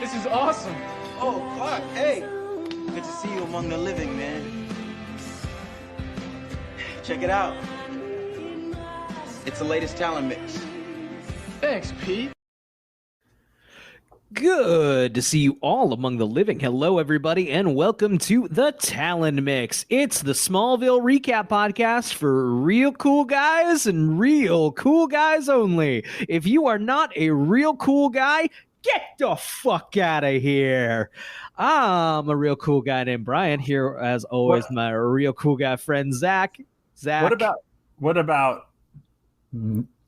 This is awesome. Oh, Clark, hey. Good to see you among the living, man. Check it out. It's the latest talent mix. Thanks, Pete. Good to see you all among the living. Hello, everybody, and welcome to the Talon Mix. It's the Smallville recap podcast for real cool guys and real cool guys only. If you are not a real cool guy, get the fuck out of here. I'm a real cool guy named Brian. Here, as always, my real cool guy friend Zach. Zach. What about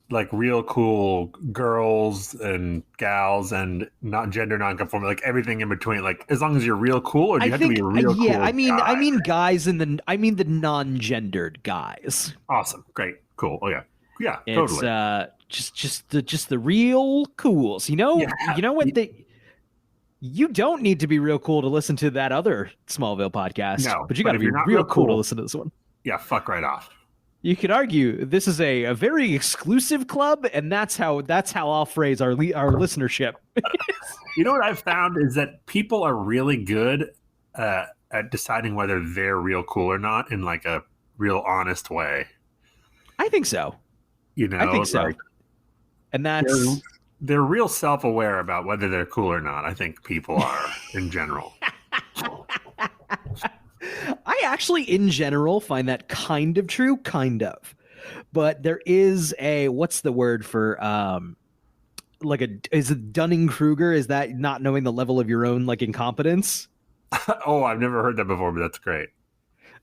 like real cool girls and gals and not gender nonconforming, like everything in between? Like as long as you're real cool, or do you have to be a real cool I mean guy? I mean the non-gendered guys. Awesome, great, cool. Oh yeah, It's, totally. Just the real cools. You know what you don't need to be real cool to listen to that other Smallville podcast. No, but you got to be real cool to listen to this one. Yeah, fuck right off. You could argue this is a very exclusive club, and that's how I'll phrase our listenership. You know what I've found is that people are really good at deciding whether they're real cool or not in like a real honest way. I think so. You know, I think so. Like, and that's they're real self-aware about whether they're cool or not. I think people are in general. I actually, in general, find that kind of true, kind of. But there is what's the word for is it Dunning-Kruger? Is that not knowing the level of your own like incompetence? Oh, I've never heard that before, but that's great.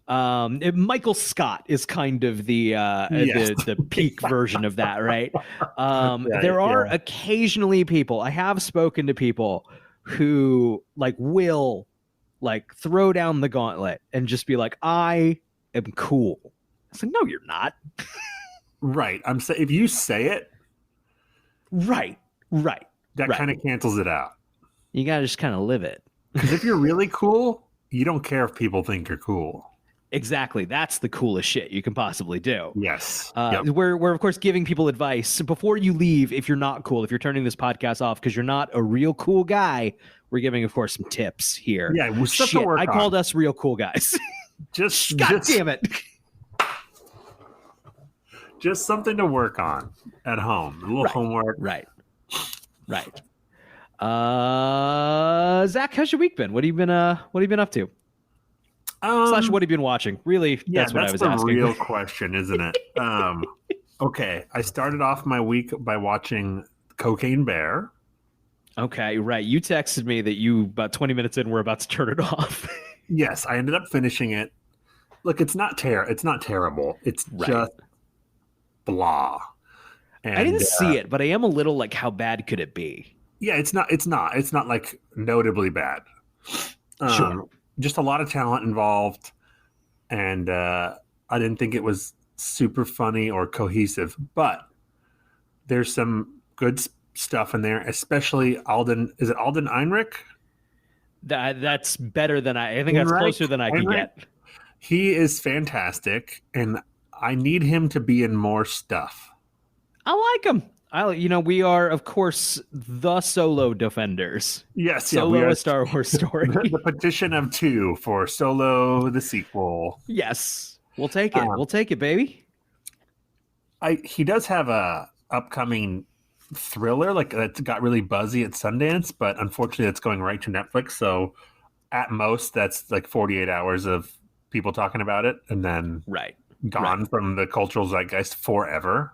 Michael Scott is kind of the peak version of that, right? There are occasionally people, I have spoken to people who like will like throw down the gauntlet and just be like, I am cool. It's like, no, you're not. Right. I'm saying if you say it, right. That kind of cancels it out. You gotta just kind of live it. Because if you're really cool, you don't care if people think you're cool. Exactly. That's the coolest shit you can possibly do. Yes. We're of course giving people advice before you leave. If you're not cool, if you're turning this podcast off because you're not a real cool guy, we're giving, of course, some tips here. Yeah, I called us real cool guys. God damn it. Just something to work on at home. A little homework. Right. Zach, how's your week been? What have you been up to? Slash, what have you been watching? Really, that's what I was asking. That's the real question, isn't it? Okay, I started off my week by watching Cocaine Bear. Okay, right. You texted me that you, about 20 minutes in, were about to turn it off. Yes, I ended up finishing it. Look, it's not terrible. It's just blah. And, I didn't see it, but I am a little like, how bad could it be? Yeah, it's not like notably bad. Sure. Just a lot of talent involved, and I didn't think it was super funny or cohesive, but there's some good stuff in there, especially Alden. Is it Alden Ehrenreich? That's better than I think that's closer than I can get. He is fantastic, and I need him to be in more stuff. I like him. We are, of course, the Solo defenders. Yes, Solo, we are a Star Wars story. The petition of 2 for Solo, the sequel. Yes, we'll take it. We'll take it, baby. He does have a upcoming thriller like that got really buzzy at Sundance, but unfortunately, it's going right to Netflix. So, at most, that's like 48 hours of people talking about it, and then gone from the cultural zeitgeist forever.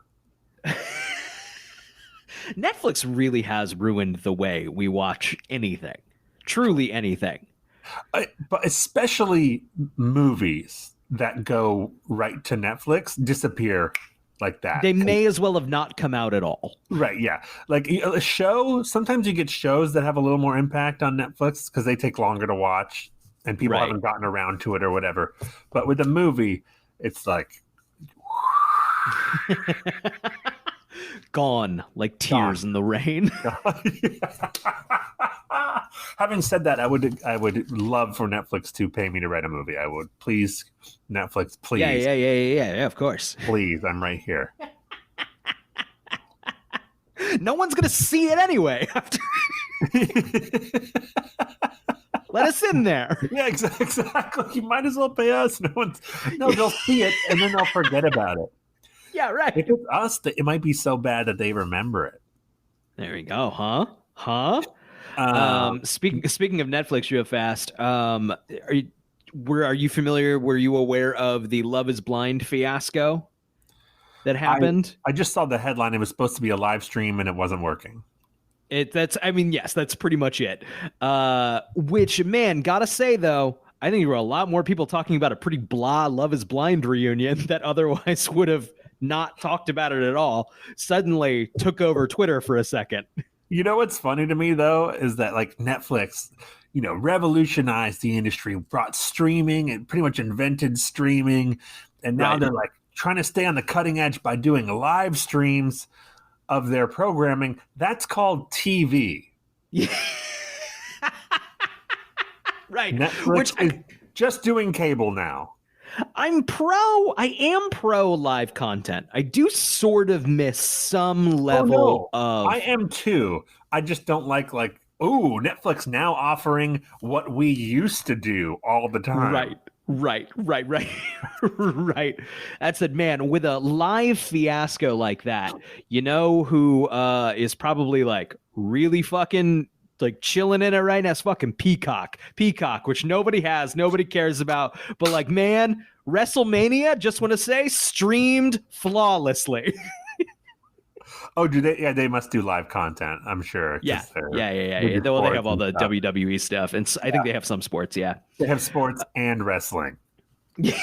Netflix really has ruined the way we watch anything, truly anything. But especially movies that go right to Netflix disappear like that. They may as well have not come out at all. Right, yeah. Like a show, sometimes you get shows that have a little more impact on Netflix because they take longer to watch and people haven't gotten around to it or whatever. But with a movie, it's like... Gone like tears in the rain. Having said that, I would love for Netflix to pay me to write a movie. I would. Please, Netflix, please. Yeah, of course. Please, I'm right here. No one's gonna see it anyway. Let us in there. Yeah, exactly. You might as well pay us. No, they'll see it and then they'll forget about it. Yeah, right. If it's us, it might be so bad that they remember it. There we go. Huh? Speaking of Netflix, real fast. Are you familiar? Were you aware of the Love Is Blind fiasco that happened? I just saw the headline. It was supposed to be a live stream and it wasn't working. Yes, that's pretty much it. Which, man, gotta say though, I think there were a lot more people talking about a pretty blah Love Is Blind reunion that otherwise would have not talked about it at all. Suddenly took over Twitter for a second. You know what's funny to me though is that like Netflix, revolutionized the industry, brought streaming and pretty much invented streaming, and now they're like trying to stay on the cutting edge by doing live streams of their programming. That's called TV. Yeah. Right. Netflix is just doing cable now. I am pro live content. I do sort of miss some level of. I am too. I just don't like, Netflix now offering what we used to do all the time. Right. Right. That's it, man. With a live fiasco like that, who is probably like really fucking like chilling in it right now? It's fucking Peacock, which nobody has, nobody cares about. But like, man, WrestleMania, just want to say, streamed flawlessly. Oh, do they? Yeah, they must do live content, I'm sure. Yeah. Well, they have all the WWE stuff, and I think they have some sports. Yeah, they have sports and wrestling. Yeah.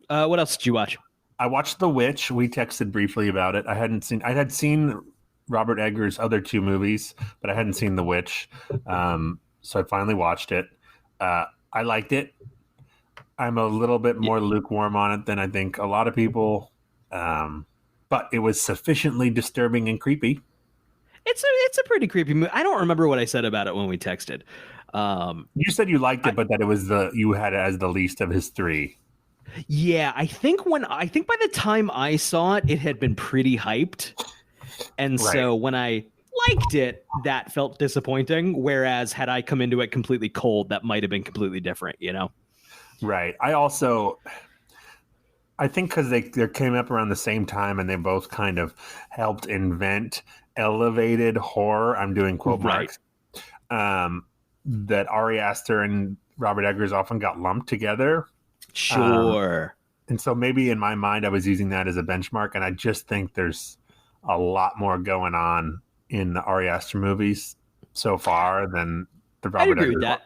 What else did you watch? I watched The Witch. We texted briefly about it. I had seen Robert Eggers' other two movies, but I hadn't seen The Witch. So I finally watched it. I liked it. I'm a little bit more lukewarm on it than I think a lot of people. But it was sufficiently disturbing and creepy. It's a pretty creepy movie. I don't remember what I said about it when we texted. You said you liked it, but that it was you had it as the least of his three. Yeah, I think by the time I saw it, it had been pretty hyped. And so when I liked it, that felt disappointing. Whereas had I come into it completely cold, that might have been completely different, Right. I think because they came up around the same time and they both kind of helped invent elevated horror. I'm doing quote marks. That Ari Aster and Robert Eggers often got lumped together. Sure. And so maybe in my mind, I was using that as a benchmark. And I just think there's a lot more going on in the Ari Aster movies so far than the Robert Eggers. I'd agree with that.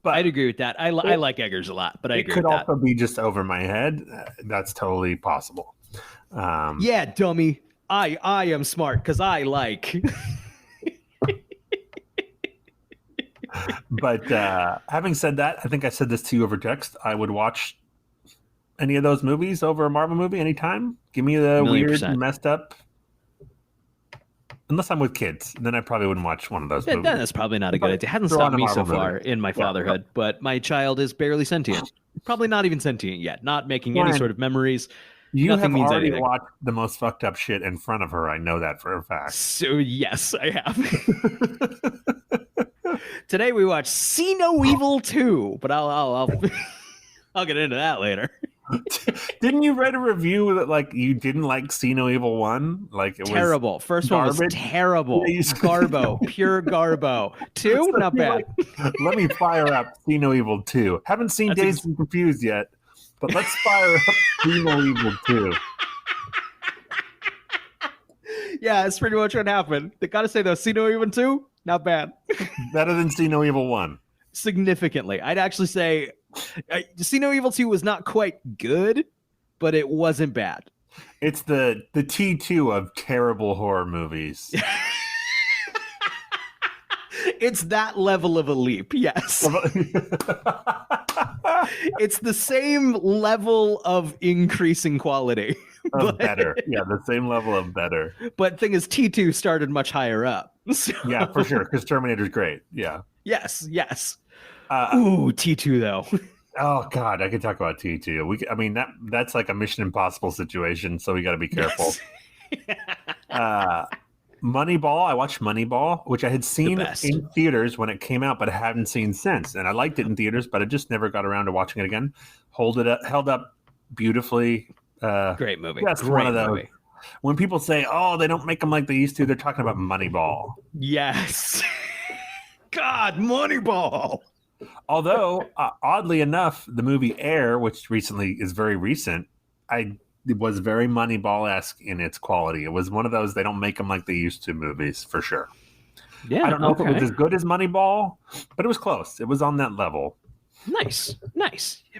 But I'd agree with that. I like Eggers a lot, but I agree with that. It could also be just over my head. That's totally possible. Yeah, dummy. I am smart because I like. But having said that, I think I said this to you over text. I would watch any of those movies over a Marvel movie anytime. Give me the weird, messed up. Unless I'm with kids, then I probably wouldn't watch one of those movies. Then that's probably not a good idea. It hasn't stopped me so far in my fatherhood, but my child is barely sentient. Probably not even sentient yet. Not making any sort of memories. You Nothing have already watched the most fucked up shit in front of her. I know that for a fact. So yes, I have. Today we watched See No Evil 2, but I'll get into that later. Didn't you write a review that you didn't like See No Evil 1? Like it terrible. Was First garbage? One was terrible. Garbo, pure Garbo. 2, not bad. Let me fire up See No Evil 2. Haven't seen Dazed and Confused yet, but let's fire up See No Evil 2. Yeah, that's pretty much what happened. They gotta say though, See No Evil 2, not bad. Better than See No Evil 1. Significantly. I'd actually say See No Evil 2 was not quite good, but it wasn't bad. It's the T2 of terrible horror movies. It's that level of a leap, yes. It's the same level of increasing quality. Better. Yeah, the same level of better. But thing is, T2 started much higher up. So. Yeah, for sure, because Terminator's great. Yeah. Yes. Ooh, T2 though. Oh God, I could talk about T2. I mean that's like a Mission Impossible situation, so we got to be careful. Yes. Moneyball. I watched Moneyball, which I had seen best. in theaters when it came out, but I hadn't seen since. And I liked it in theaters, but I just never got around to watching it again. Held up beautifully. Great movie. Just Great one of those. movie. When people say, "Oh, they don't make them like they used to," they're talking about Moneyball. Yes. God, Moneyball. Although, oddly enough, the movie Air, which recently is very recent, it was very Moneyball-esque in its quality. It was one of those they don't make them like they used to movies, for sure. Yeah. I don't know if it was as good as Moneyball, but it was close. It was on that level. Nice.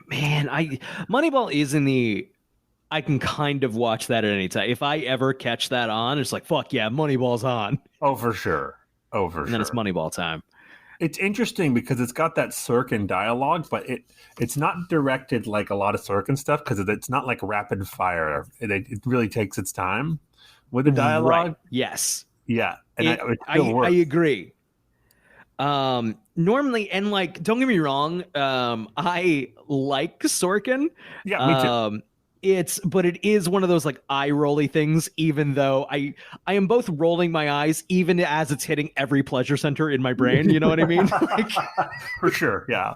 Man, Moneyball is in the... I can kind of watch that at any time. If I ever catch that on, it's like, fuck yeah, Moneyball's on. Oh, for sure. And then it's Moneyball time. It's interesting because it's got that Sorkin dialogue, but it's not directed like a lot of Sorkin stuff because it's not like rapid fire. It really takes its time with the dialogue. Right. Yes. Yeah. And I agree. Normally, and like, don't get me wrong, I like Sorkin. Yeah, me too. But it is one of those like eye rolly things, even though I am both rolling my eyes even as it's hitting every pleasure center in my brain. You know what I mean? Like, for sure. Yeah.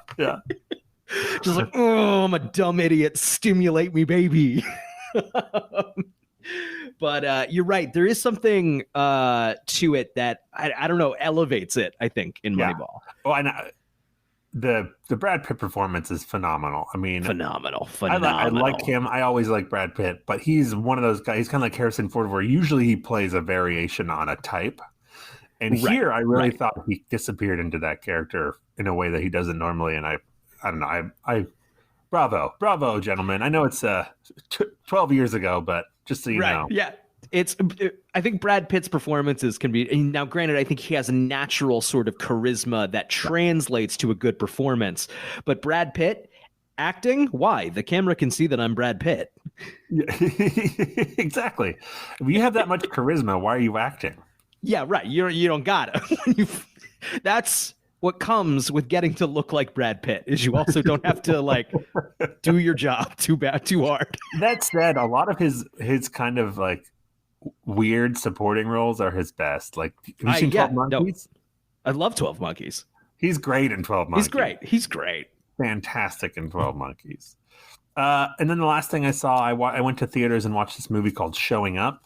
Just like, oh, I'm a dumb idiot. Stimulate me, baby. But you're right. There is something to it that I don't know, elevates it, I think, in Moneyball. Oh, and the Brad Pitt performance is phenomenal. I mean, phenomenal. I like him. I always like Brad Pitt, but he's one of those guys. He's kind of like Harrison Ford, where usually he plays a variation on a type. And here, I really thought he disappeared into that character in a way that he doesn't normally. And I don't know. Bravo, gentlemen. I know it's 12 years ago, but just so you know, yeah. I think Brad Pitt's performances can be, now granted, I think he has a natural sort of charisma that translates to a good performance, but Brad Pitt acting, why? The camera can see that I'm Brad Pitt. Exactly. If you have that much charisma, why are you acting? Yeah, right. You don't gotta. That's what comes with getting to look like Brad Pitt, is you also don't have to like do your job too hard. That said, a lot of his kind of like weird supporting roles are his best. Like, have you seen 12 Monkeys? No, I love 12 Monkeys. He's great in 12 Monkeys. He's great. Fantastic in 12 Monkeys. And then the last thing I saw, I went to theaters and watched this movie called Showing Up.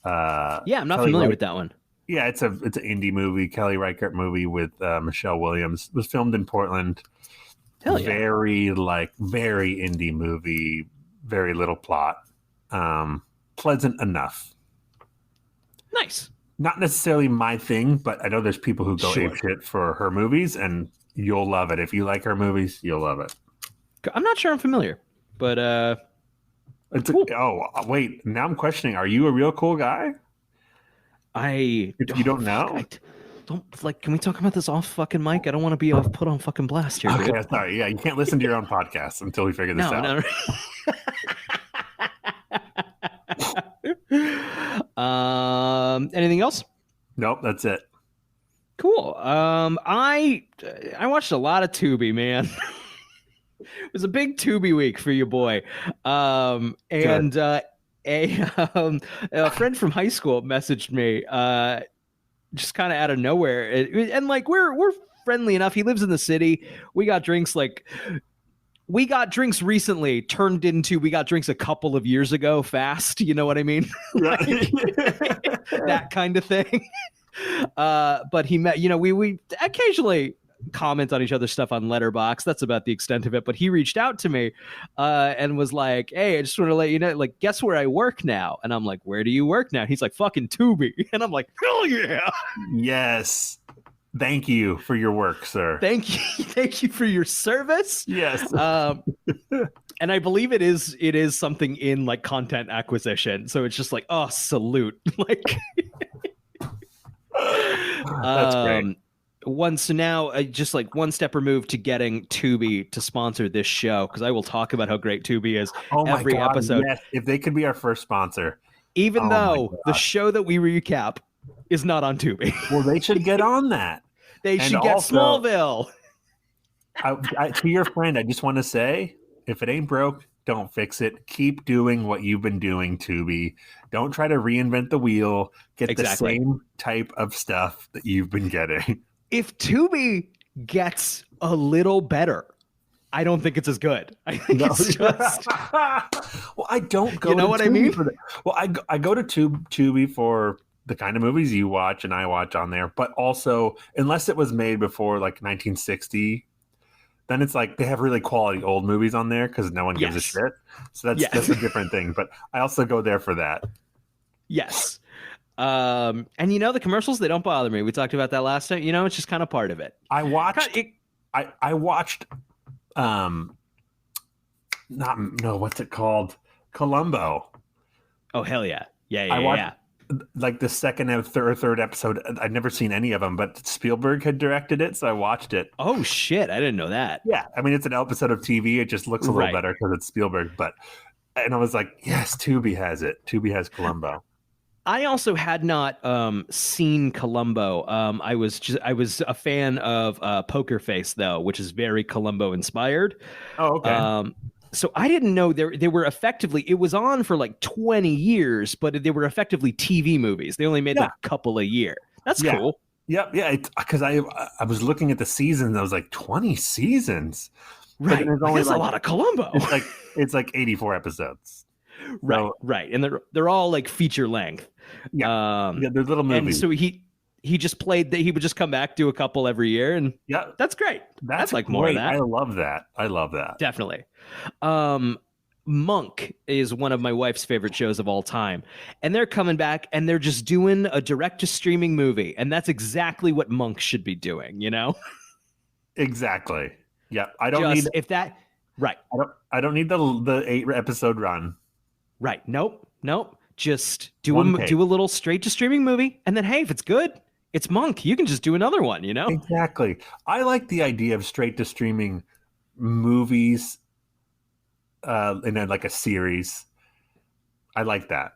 I'm not familiar with that one. Yeah, it's an indie movie, Kelly Reichardt movie with Michelle Williams. It was filmed in Portland. Hell yeah. Very indie movie, very little plot. Pleasant enough. Nice. Not necessarily my thing, but I know there's people who go apeshit for her movies, and you'll love it. If you like her movies, you'll love it. I'm not sure I'm familiar, but cool. Wait, now I'm questioning, are you a real cool guy? You don't know? Can we talk about this off fucking mic? I don't want to be put on fucking blast here. Okay, dude. sorry. Yeah, you can't listen to your own podcast until we figure this out. No. Anything else? Nope, that's it. Cool. I watched a lot of Tubi, man. It was a big Tubi week for you, boy. A friend from high school messaged me just kind of out of nowhere, and like we're friendly enough. He lives in the city. We got drinks recently turned into we got drinks a couple of years ago fast. You know what I mean? That kind of thing. But he met, we occasionally comment on each other's stuff on Letterboxd. That's about the extent of it. But he reached out to me and was like, hey, I just want to let you know, like, guess where I work now? And I'm like, where do you work now? He's like, fucking Tubi. And I'm like, hell yeah. Yes. Thank you for your work, sir. Thank you for your service. Yes. And I believe it is something in like content acquisition. So it's just like, oh, salute. Like that's great. So now just like one step removed to getting Tubi to sponsor this show, because I will talk about how great Tubi is every episode. Yes. If they could be our first sponsor. Even though the show that we recap is not on Tubi. Well, they should get on that. They should get Smallville. To your friend, I just want to say, if it ain't broke, don't fix it. Keep doing what you've been doing, Tubi. Don't try to reinvent the wheel. Get Exactly. the same type of stuff that you've been getting. If Tubi gets a little better, I don't think it's as good. I think it's just. Well, I don't go. You know to what I Tubi mean? For well, I go to Tubi for the kind of movies you watch and I watch on there, but also unless it was made before like 1960, then it's like they have really quality old movies on there because no one gives a Yes. shit. So Yes. that's a different thing. But I also go there for that. Yes. And the commercials, they don't bother me. We talked about that last night. It's just kind of part of it. I watched. I watched. What's it called? Columbo. Oh, hell yeah. I watched like the second and third episode. I'd never seen any of them, but Spielberg had directed it, so I watched it. Oh shit, I didn't know that. Yeah, I mean it's an episode of TV. It just looks a little better because it's Spielberg. And I was like, yes, Tubi has it. Tubi has Columbo. I also had not seen Columbo. I was a fan of Poker Face though, which is very Columbo inspired. Oh, okay. So I didn't know they were effectively. It was on for like 20 years, but they were effectively TV movies. They only made like a couple a year. That's cool. Yep. Yeah. Because I was looking at the seasons. I was like 20 seasons. Right. That's a lot of Columbo. It's like 84 episodes. Right. So, right. And they're all like feature length. Yeah. They're little movies. And so he just played that. He would just come back, do a couple every year, and that's great. That's like great. More of that. I love that. Definitely. Monk is one of my wife's favorite shows of all time, and they're coming back and they're just doing a direct-to-streaming movie, and that's exactly what Monk should be doing. Exactly. Yeah. I don't need if that. Right. I don't need the 8-episode run. Right. Nope. Just do a little straight-to-streaming movie, and then hey, if it's good. It's Monk. You can just do another one, Exactly. I like the idea of straight to streaming movies in like a series. I like that.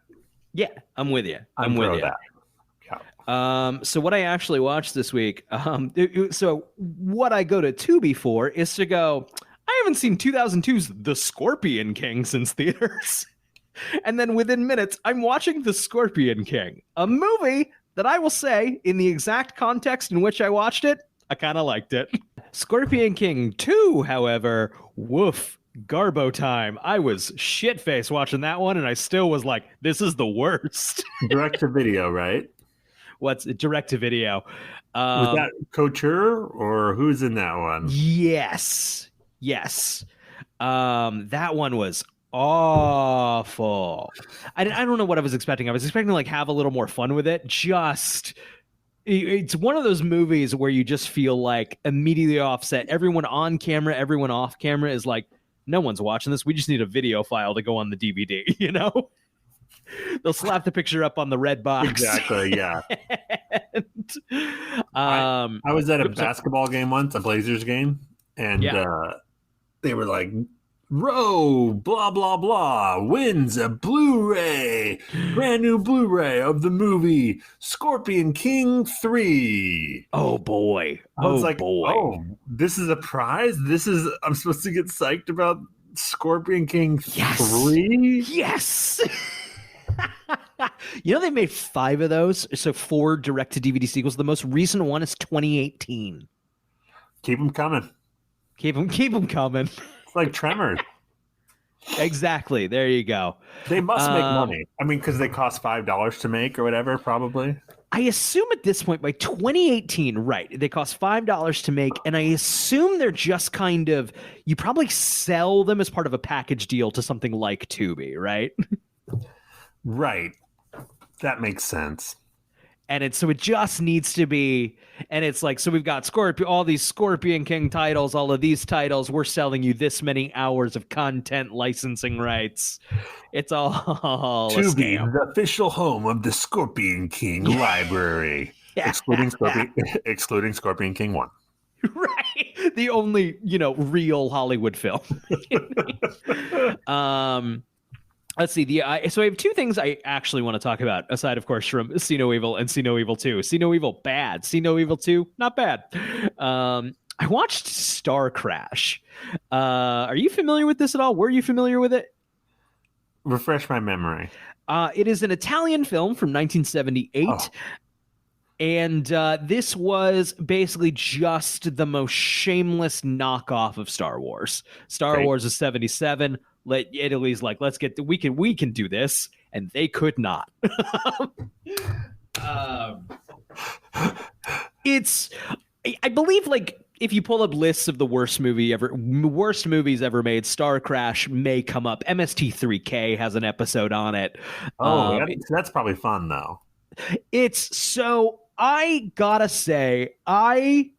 Yeah, I'm with you. I'm with you. That. Yeah. So what I actually watched this week, so what I go to Tubi for is to go, I haven't seen 2002's The Scorpion King since theaters. And then within minutes, I'm watching The Scorpion King, a movie that I will say, in the exact context in which I watched it, I kind of liked it. Scorpion King 2, however, woof, Garbo time. I was shit-faced watching that one, and I still was like, this is the worst. Direct-to-video, right? What's direct-to-video? Was that Couture, or who's in that one? Yes. That one was awful. I don't know what I was expecting. I was expecting to like have a little more fun with it. It's one of those movies where you just feel like immediately offset. Everyone on camera, everyone off camera is like, no one's watching this. We just need a video file to go on the DVD. They'll slap the picture up on the red box. Exactly. Yeah. I was at a basketball game once, a Blazers game, and they were like, Row, blah, blah, blah, wins a Blu-ray, brand new Blu-ray of the movie Scorpion King 3. Oh, boy. I was like, oh, this is a prize? I'm supposed to get psyched about Scorpion King 3? Yes. They made 5 of those, so 4 direct-to-DVD sequels. The most recent one is 2018. Keep them coming. Keep them coming. Like Tremors. Exactly. There you go. They must make money. I mean, because they cost $5 to make or whatever, probably. I assume at this point, by 2018, right, they cost $5 to make, and I assume they're just kind of, you probably sell them as part of a package deal to something like Tubi, right? Right. That makes sense. And so it just needs to be, and it's like, so we've got all these Scorpion King titles, all of these titles, we're selling you this many hours of content licensing rights. It's all Tubi, the official home of the Scorpion King library, excluding Scorpion King 1. Right. The only, real Hollywood film. Let's see. So I have 2 things I actually want to talk about, aside, of course, from See No Evil and See No Evil 2. See No Evil, bad. See No Evil 2, not bad. I watched Star Crash. Are you familiar with this at all? Were you familiar with it? Refresh my memory. It is an Italian film from 1978. Oh. And this was basically just the most shameless knockoff of Star Wars. Star Wars is 77. Italy's like, we can do this, and they could not. I believe, like, if you pull up lists of the worst movies ever made, Star Crash may come up. MST3K has an episode on it. That's probably fun though. It's so. I gotta say, I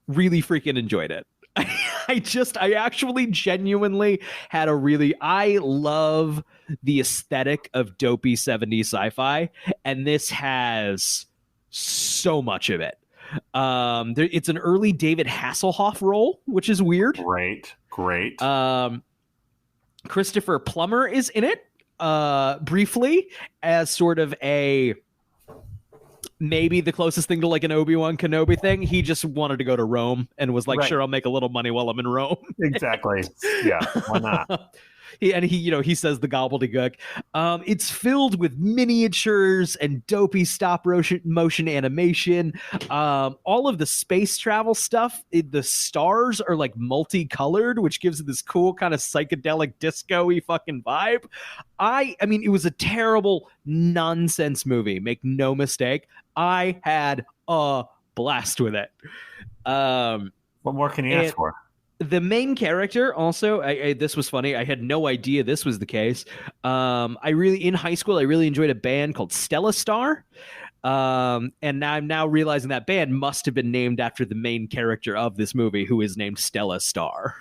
really freaking enjoyed it. I actually genuinely had I love the aesthetic of dopey 70s sci-fi, and this has so much of it. It's an early David Hasselhoff role, which is weird. Great. Christopher Plummer is in it, briefly, as sort of maybe the closest thing to like an Obi-Wan Kenobi thing. He just wanted to go to Rome and was like, sure, I'll make a little money while I'm in Rome. Exactly. Yeah, why not? He says the gobbledygook. It's filled with miniatures and dopey stop motion animation. All of the space travel stuff, the stars are like multicolored, which gives it this cool kind of psychedelic disco-y fucking vibe. I mean, it was a terrible nonsense movie. Make no mistake. I had a blast with it. What more can you ask for? The main character also, this was funny. I had no idea this was the case. In high school, I really enjoyed a band called Stella Star. And I'm now realizing that band must have been named after the main character of this movie, who is named Stella Star.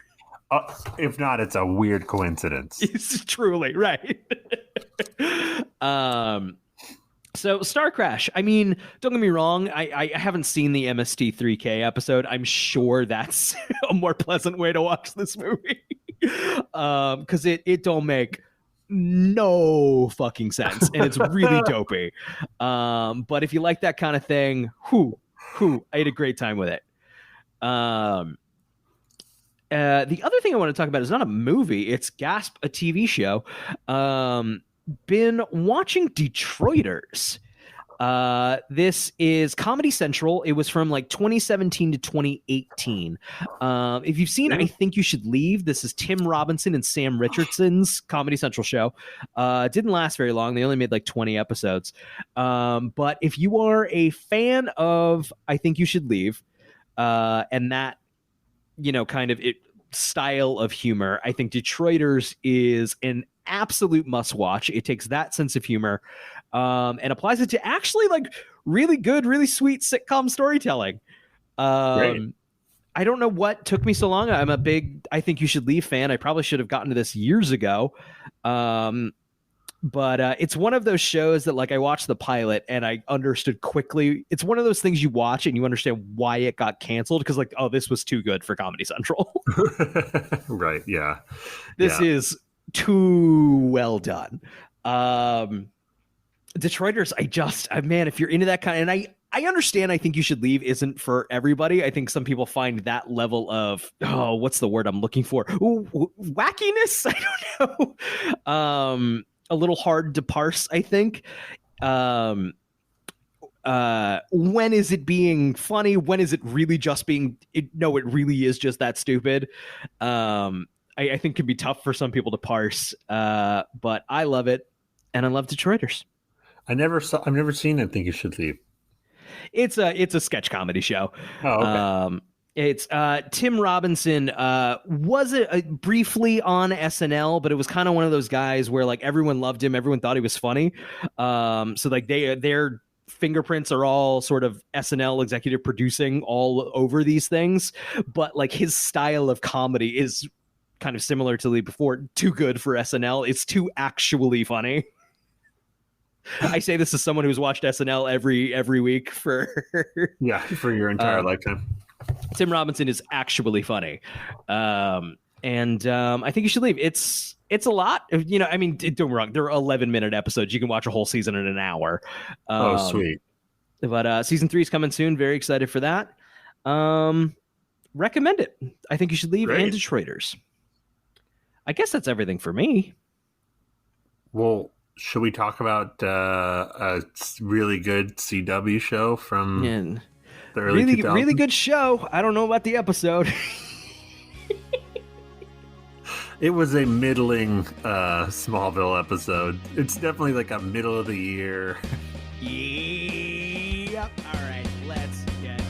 If not, it's a weird coincidence. It's truly right. So Star Crash, I mean, don't get me wrong, I haven't seen the MST3K episode. I'm sure that's a more pleasant way to watch this movie. Because it don't make no fucking sense, and it's really dopey. But if you like that kind of thing, I had a great time with it. The other thing I want to talk about is not a movie, it's Gasp, a TV show. Been watching Detroiters. This is Comedy Central. It was from like 2017 to 2018. If you've seen I Think You Should Leave, this is Tim Robinson and Sam Richardson's Comedy Central show. Didn't last very long. They only made like 20 episodes. But if you are a fan of I Think You Should Leave, and that, kind of style of humor, I think Detroiters is an absolute must watch. It takes that sense of humor and applies it to actually like really good, really sweet sitcom storytelling. I don't know what took me so long. I'm a big I Think You Should Leave fan. I probably should have gotten to this years ago. But it's one of those shows that like I watched the pilot and I understood quickly. It's one of those things you watch and you understand why it got canceled, because like, oh, this was too good for Comedy Central. Right. Yeah. This is too well done. Detroiters, man, if you're into that kind of, and I understand I Think You Should Leave isn't for everybody. I think some people find that level of, what's the word I'm looking for? Wackiness? I don't know. A little hard to parse, I think. When is it being funny? When is it really just being, it really is just that stupid. I think can be tough for some people to parse, but I love it, and I love Detroiters. I've never seen I Think You Should Leave. It's a sketch comedy show. Oh, okay. It's Tim Robinson was briefly on SNL, but it was kind of one of those guys where like everyone loved him, everyone thought he was funny. So like their fingerprints are all sort of SNL executive producing all over these things, but like his style of comedy is kind of similar to the before. Too good for SNL. It's too actually funny. I say this as someone who's watched SNL every week for your entire lifetime. Tim Robinson is actually funny. I think You Should Leave. It's a lot. I mean, don't get me wrong. There are 11-minute episodes. You can watch a whole season in an hour. Sweet. But season 3 is coming soon. Very excited for that. recommend it. I think you should leave Great. and Detroiters. I guess that's everything for me. Well, should we talk about a really good CW show from And the early really, 2000s? really good show. I don't know about the episode. It was a middling Smallville episode. It's definitely like a middle of the year. Yep. All right, let's get into it.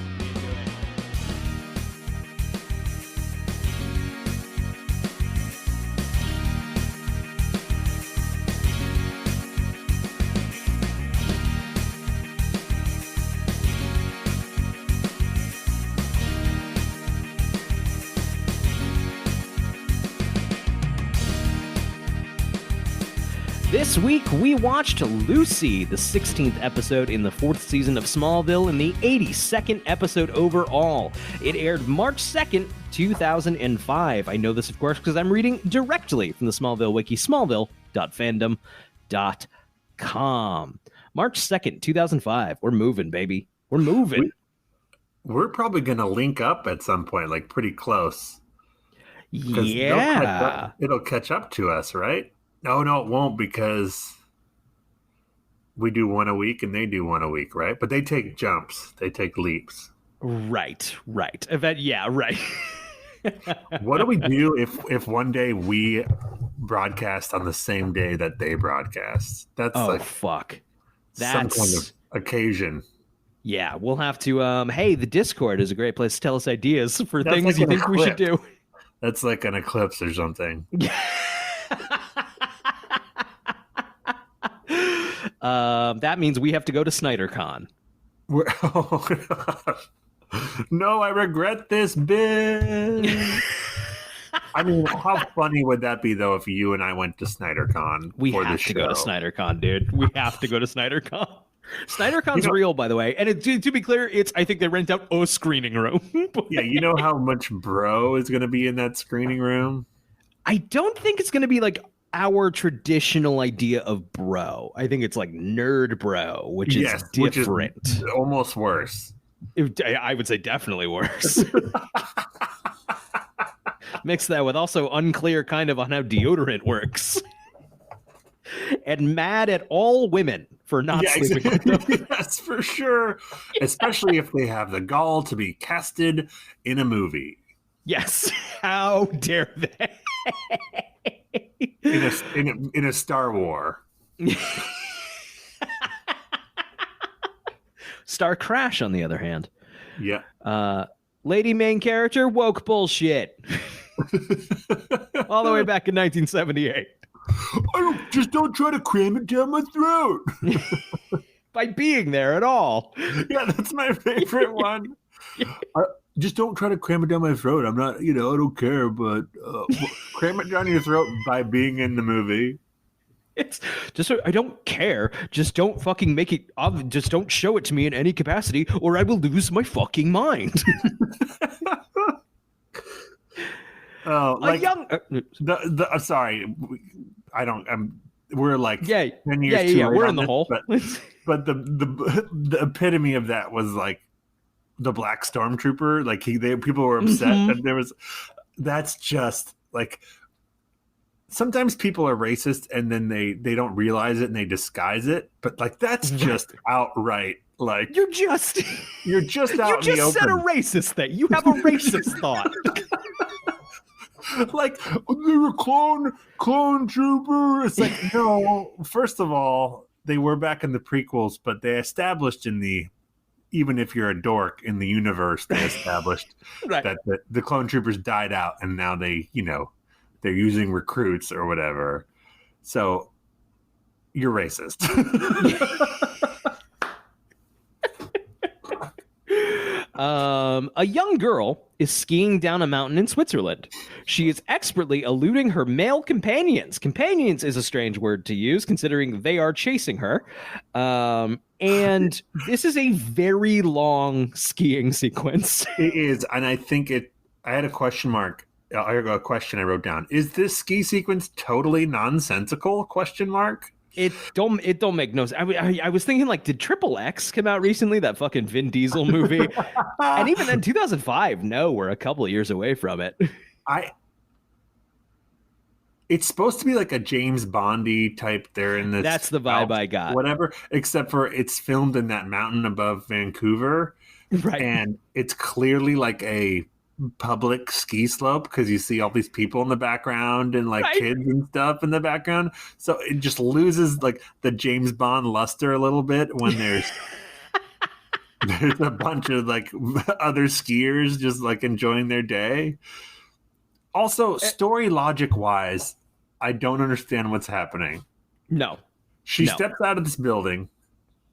This week, we watched Lucy, the 16th episode in the 4th season of Smallville and the 82nd episode overall. It aired March 2nd, 2005. I know this, of course, because I'm reading directly from the Smallville wiki, smallville.fandom.com. March 2nd, 2005. We're moving, baby. We're moving. We're probably going to link up at some point, like pretty close. Yeah. It'll catch up to us, right? No, it won't, because we do one a week and they do one a week, right? But they take jumps. They take leaps. Right. Yeah, right. What do we do if one day we broadcast on the same day that they broadcast? That's fuck. Some kind of occasion. Yeah, we'll have to. Hey, the Discord is a great place to tell us ideas for That's things like you an think we should do. That's like an eclipse or something. That means we have to go to SnyderCon. Oh, gosh. No, I regret this bit. I mean, how funny would that be, though, if you and I went to SnyderCon? We for have the to go to show? SnyderCon, dude. We have to go to SnyderCon. SnyderCon's real, by the way. And to be clear, I think they rent out a screening room. Yeah, you know how much bro is going to be in that screening room? I don't think it's going to be like our traditional idea of bro. I think it's like nerd bro, which is different. Which is almost worse. I would say definitely worse. Mix that with also unclear kind of on how deodorant works. And mad at all women for not sleeping with them. Yes, for sure. Especially if they have the gall to be casted in a movie. Yes. How dare they? In a Star War. Star Crash, on the other hand. Yeah. Lady main character, woke bullshit. All the way back in 1978. Don't try to cram it down my throat. By being there at all. Yeah, that's my favorite one. Just don't try to cram it down my throat. I'm not, I don't care, but cram it down your throat by being in the movie. It's just, I don't care. Just don't fucking make it. Just don't show it to me in any capacity, or I will lose my fucking mind. Like sorry, I don't. We're like 10 years too late we're on in the this, hole. But the epitome of that was like the Black Stormtrooper. Like people were upset that there was. That's just like. Sometimes people are racist and then they don't realize it and they disguise it. But like that's just outright like you're just out you just in the open. said a racist thing. You have a racist thought. Like they're a clone trooper. It's like, no, first of all, they were back in the prequels, but they established even if you're a dork in the universe, they established Right. that the clone troopers died out and now they're using recruits or whatever. So you're racist. A young girl is skiing down a mountain in Switzerland. She is expertly eluding her male companions. Companions is a strange word to use, considering they are chasing her. And this is a very long skiing sequence. It is, and I think I had a question mark. I got a question I wrote down. Is this ski sequence totally nonsensical? Question mark. It don't make no sense. I was thinking, like, did Triple X come out recently? That fucking Vin Diesel movie, and even then, 2005. No, we're a couple of years away from it. It's supposed to be like a James Bondy type. They're in this. That's the vibe I got. Whatever, except for it's filmed in that mountain above Vancouver, Right? And it's clearly like a public ski slope because you see all these people in the background and like kids and stuff in the background. So it just loses like the James Bond luster a little bit when there's a bunch of like other skiers just like enjoying their day. Also, story logic wise, I don't understand what's happening. No. She steps out of this building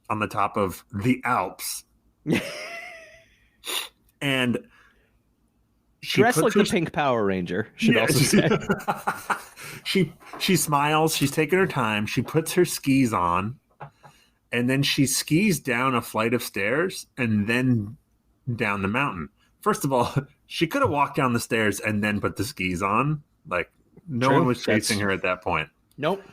on the top of the Alps. And dressed like the Pink Power Ranger, should also say. She smiles. She's taking her time. She puts her skis on, and then she skis down a flight of stairs and then down the mountain. First of all, she could have walked down the stairs and then put the skis on. Like, no one was chasing her at that point. Nope.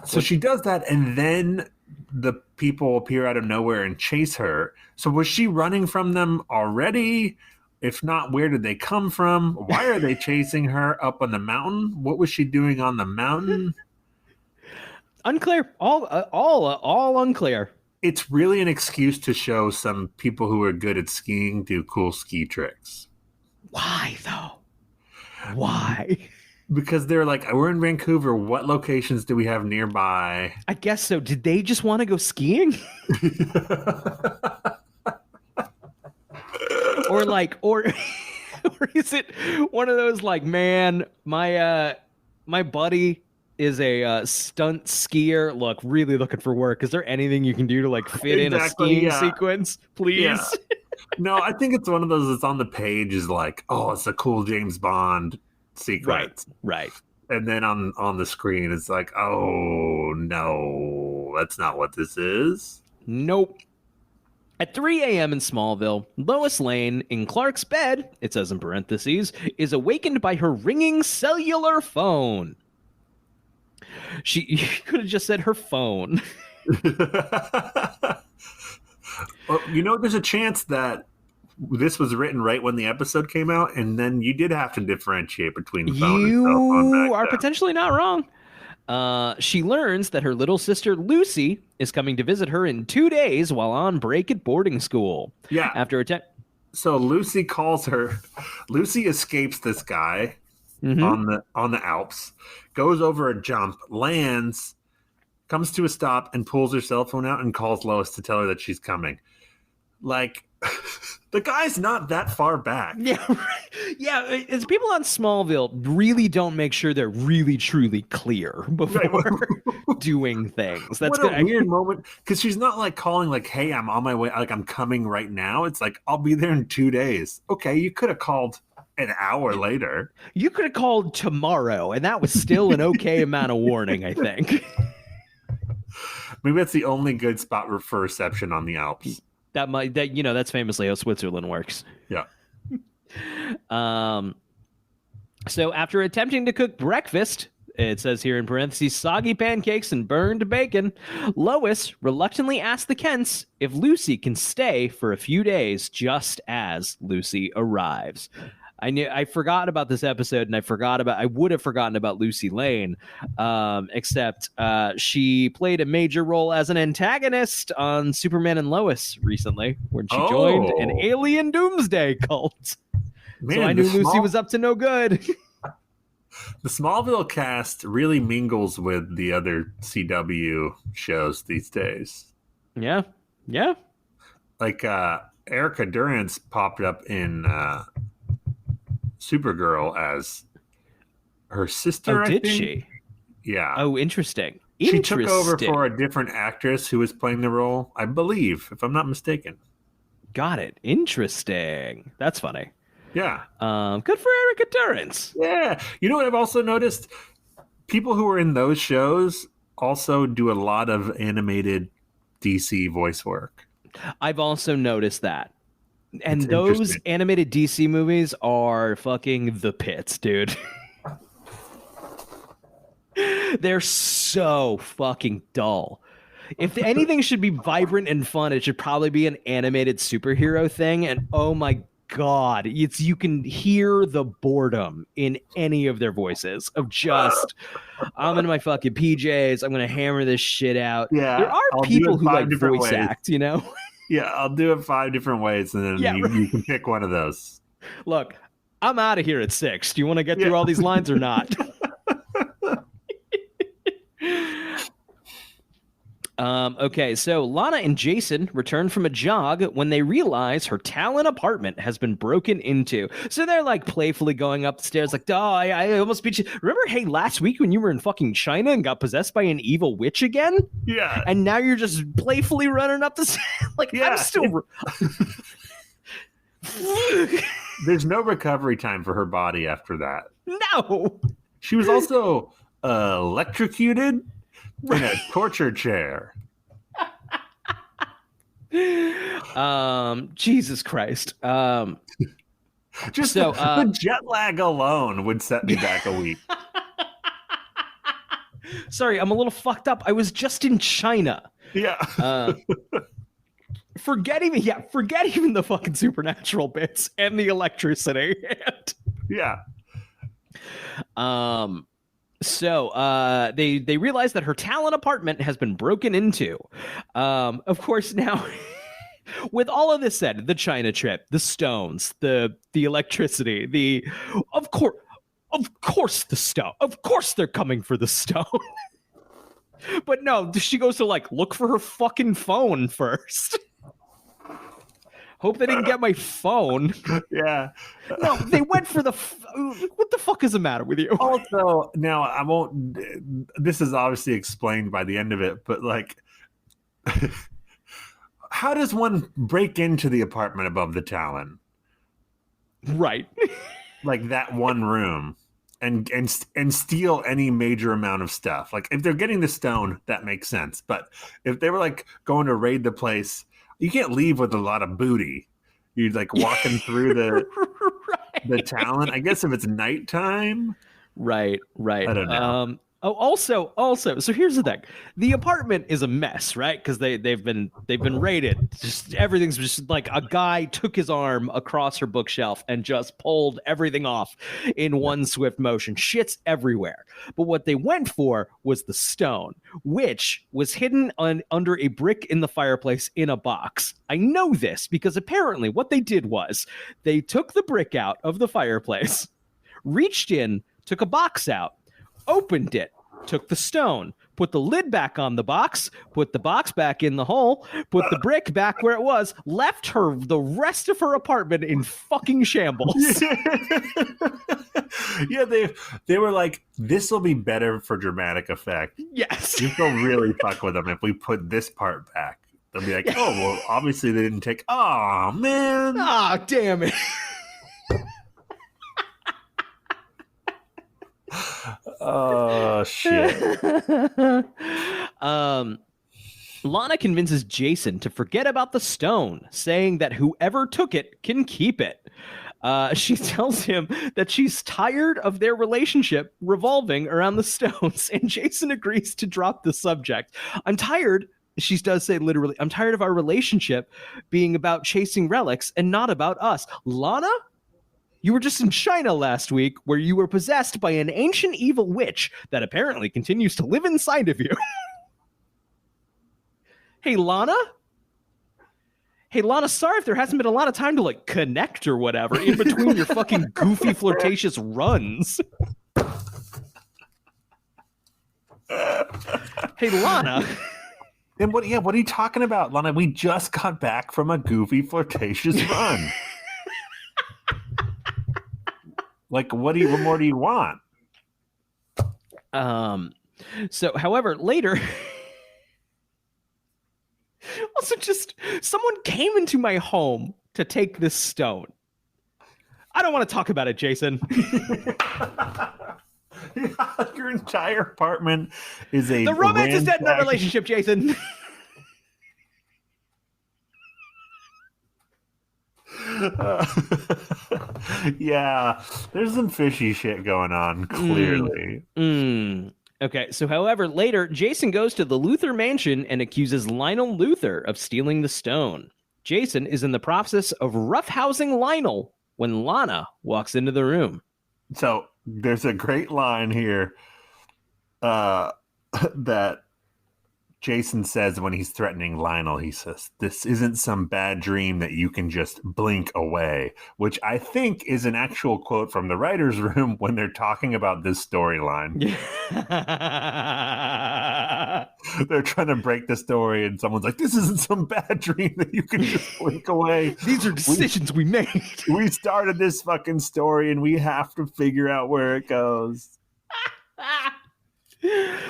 So she does that, and then the people appear out of nowhere and chase her. So was she running from them already? If not, where did they come from? Why are they chasing her up on the mountain? What was she doing on the mountain? Unclear. All unclear. It's really an excuse to show some people who are good at skiing do cool ski tricks. Why, though? Why? Because they're like, we're in Vancouver. What locations do we have nearby? I guess so. Did they just want to go skiing? or is it one of those like, man, my buddy is a stunt skier. Look, really looking for work. Is there anything you can do to like fit in a skiing sequence, please? Yeah. No, I think it's one of those that's on the page is like, oh, it's a cool James Bond sequence. Right. And then on the screen, it's like, oh, no, that's not what this is. Nope. At 3 a.m. in Smallville, Lois Lane, in Clark's bed, it says in parentheses, is awakened by her ringing cellular phone. You could have just said her phone. Well, there's a chance that this was written right when the episode came out, and then you did have to differentiate between phone and cell phone. You are potentially not wrong. She learns that her little sister Lucy is coming to visit her in 2 days while on break at boarding school. Yeah. So Lucy calls her. Lucy escapes this guy on the Alps, goes over a jump, lands, comes to a stop, and pulls her cell phone out and calls Lois to tell her that she's coming. Like, the guy's not that far back. Yeah, right. Yeah. It's people on Smallville really don't make sure they're really truly clear before doing things. That's what a weird moment, because she's not like calling like, "Hey, I'm on my way. Like, I'm coming right now." It's like, "I'll be there in 2 days." Okay, you could have called an hour later. You could have called tomorrow, and that was still an okay amount of warning, I think. Maybe that's the only good spot for reception on the Alps. That's famously how Switzerland works. Yeah. So after attempting to cook breakfast, it says here in parentheses, soggy pancakes and burned bacon, Lois reluctantly asks the Kents if Lucy can stay for a few days just as Lucy arrives. I forgot about this episode, and I would have forgotten about Lucy Lane, except she played a major role as an antagonist on Superman and Lois recently, when she joined an alien doomsday cult. Man, so I knew Lucy was up to no good. The Smallville cast really mingles with the other CW shows these days. Yeah. Like Erica Durance popped up in Supergirl as her sister. Oh, did she? Yeah. Oh, interesting. She took over for a different actress who was playing the role, I believe, if I'm not mistaken. Got it. Interesting. That's funny. Yeah. Good for Erica Durance. Yeah. You know what I've also noticed? People who are in those shows also do a lot of animated DC voice work. I've also noticed that. And those animated DC movies are fucking the pits, dude. They're so fucking dull. If anything should be vibrant and fun, it should probably be an animated superhero thing. And oh my God, you can hear the boredom in any of their voices of just, I'm in my fucking PJs. I'm going to hammer this shit out. Yeah, there are I'll people who like different voice ways. act, you know? Yeah, I'll do it 5 different ways, and then you can pick one of those. Look, I'm out of here at 6. Do you want to get through all these lines or not? Okay, so Lana and Jason return from a jog when they realize her Talon apartment has been broken into. So they're like playfully going up the stairs like, oh, I almost beat you. Remember, hey, last week when you were in fucking China and got possessed by an evil witch again? Yeah. And now you're just playfully running up the stairs. Like, yeah. I'm still... There's no recovery time for her body after that. No. She was also electrocuted in a torture chair. Jesus Christ. Just so the jet lag alone would set me back a week. Sorry, I'm a little fucked up. I was just in China. Yeah. Forget even the fucking supernatural bits and the electricity. Yeah. So they realize that her Talon apartment has been broken into. Of course, now with all of this said, the China trip, the stones, the electricity, of course the stone. Of course they're coming for the stone. But no, she goes to like look for her fucking phone first. Hope they didn't get my phone. Yeah. No, they went for what the fuck is the matter with you? Also, now I won't. This is obviously explained by the end of it, but like, how does one break into the apartment above the Talon? Right. Like that one room. And steal any major amount of stuff. Like if they're getting the stone, that makes sense. But if they were like going to raid the place, you can't leave with a lot of booty. You're like walking through the the Talon. I guess if it's nighttime. Right. I don't know. Also, so here's the thing: the apartment is a mess, right? Because they've been raided. Just everything's just like a guy took his arm across her bookshelf and just pulled everything off in one swift motion. Shit's everywhere. But what they went for was the stone, which was hidden under a brick in the fireplace in a box. I know this because apparently what they did was they took the brick out of the fireplace, reached in, took a box out, opened it, took the stone, put the lid back on the box, put the box back in the hole, put the brick back where it was, left her the rest of her apartment in fucking shambles. Yeah, they were like, this will be better for dramatic effect. Yes. This will really fuck with them if we put this part back. They'll be like, oh, well, obviously they didn't take, oh, man. Ah, damn it. Oh, shit. Lana convinces Jason to forget about the stone, saying that whoever took it can keep it. She tells him that she's tired of their relationship revolving around the stones, and Jason agrees to drop the subject. I'm tired, she does say literally, I'm tired of our relationship being about chasing relics and not about us. Lana? You were just in China last week where you were possessed by an ancient evil witch that apparently continues to live inside of you. Hey, Lana? Hey, Lana, sorry if there hasn't been a lot of time to, like, connect or whatever in between your fucking goofy, flirtatious runs. Hey, Lana. And what are you talking about, Lana? We just got back from a goofy, flirtatious run. Like, what more do you want? So, however, later... Also, just someone came into my home to take this stone. I don't want to talk about it, Jason. Your entire apartment is a... The romance is dead in that relationship, Jason. Yeah, there's some fishy shit going on, clearly. Okay, so however, later, Jason goes to the Luthor mansion and accuses Lionel Luthor of stealing the stone. Jason is in the process of roughhousing Lionel when Lana walks into the room. So there's a great line here that Jason says when he's threatening Lionel. He says, "This isn't some bad dream that you can just blink away," which I think is an actual quote from the writer's room when they're talking about this storyline. They're trying to break the story, and someone's like, "This isn't some bad dream that you can just blink away. These are decisions we made. We started this fucking story, and we have to figure out where it goes."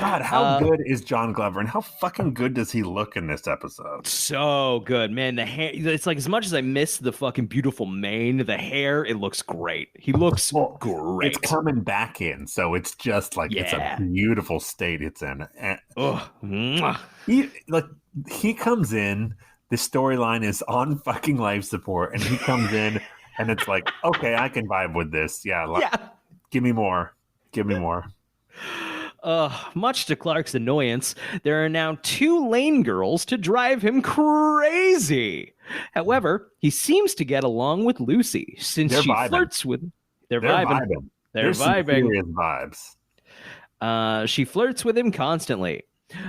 God, how good is John Glover, and how fucking good does he look in this episode? So good, man. The hair, it's like, as much as I miss the fucking beautiful mane, the hair, it looks great. He looks great. It's coming back in, so it's just like, it's a beautiful state it's in. He comes in, the storyline is on fucking life support, and he comes in, and it's like, okay, I can vibe with this. Yeah. Give me more. Much to Clark's annoyance, there are now 2 Lane girls to drive him crazy. However, he seems to get along with Lucy since she flirts with. They're vibing. They're vibing. Serious vibes. She flirts with him constantly.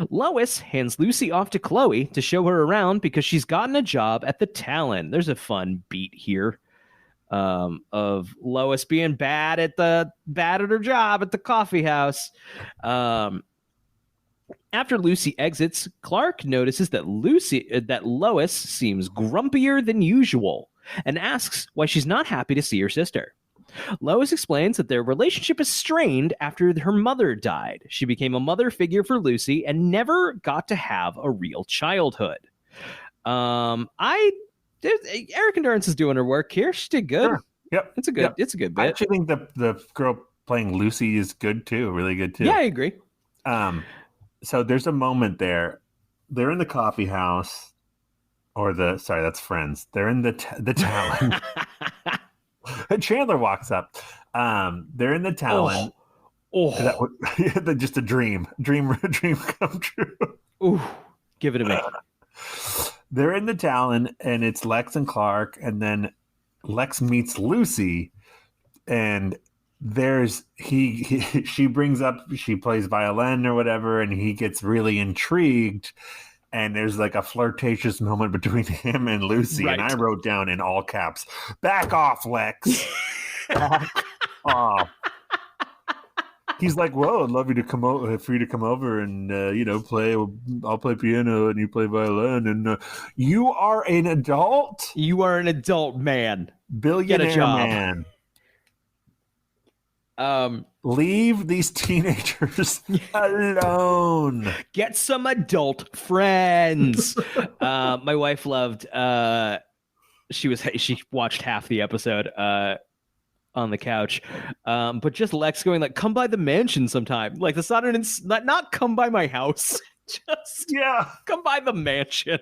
Lois hands Lucy off to Chloe to show her around because she's gotten a job at the Talon. There's a fun beat here. Of Lois being bad at her job at the coffee house. After Lucy exits, Clark notices that Lois seems grumpier than usual and asks why she's not happy to see her sister. Lois explains that their relationship is strained after her mother died. She became a mother figure for Lucy and never got to have a real childhood. Eric Endurance is doing her work here. She did good. Sure. Yep. It's a good bit. I actually think the girl playing Lucy is good too. Really good too. Yeah, I agree. So there's a moment there. They're in the coffee house, that's Friends. They're in the Talon. Chandler walks up. They're in the Talon. Just a dream come true. Ooh, give it to me. They're in the Talon, and it's Lex and Clark, and then Lex meets Lucy, and she brings up, she plays violin or whatever, and he gets really intrigued, and there's like a flirtatious moment between him and Lucy, right. And I wrote down in all caps, "Back off, Lex." Back off. He's like, "Well, I'd love you to come over, for you to come over and play. I'll play piano and you play violin." And you are an adult. You are an adult man. Billionaire Get a job. Man. Leave these teenagers alone. Get some adult friends. My wife loved. She watched half the episode. On the couch, but just Lex going like, "Come by the mansion sometime." Like, that's not come by my house. Just come by the mansion.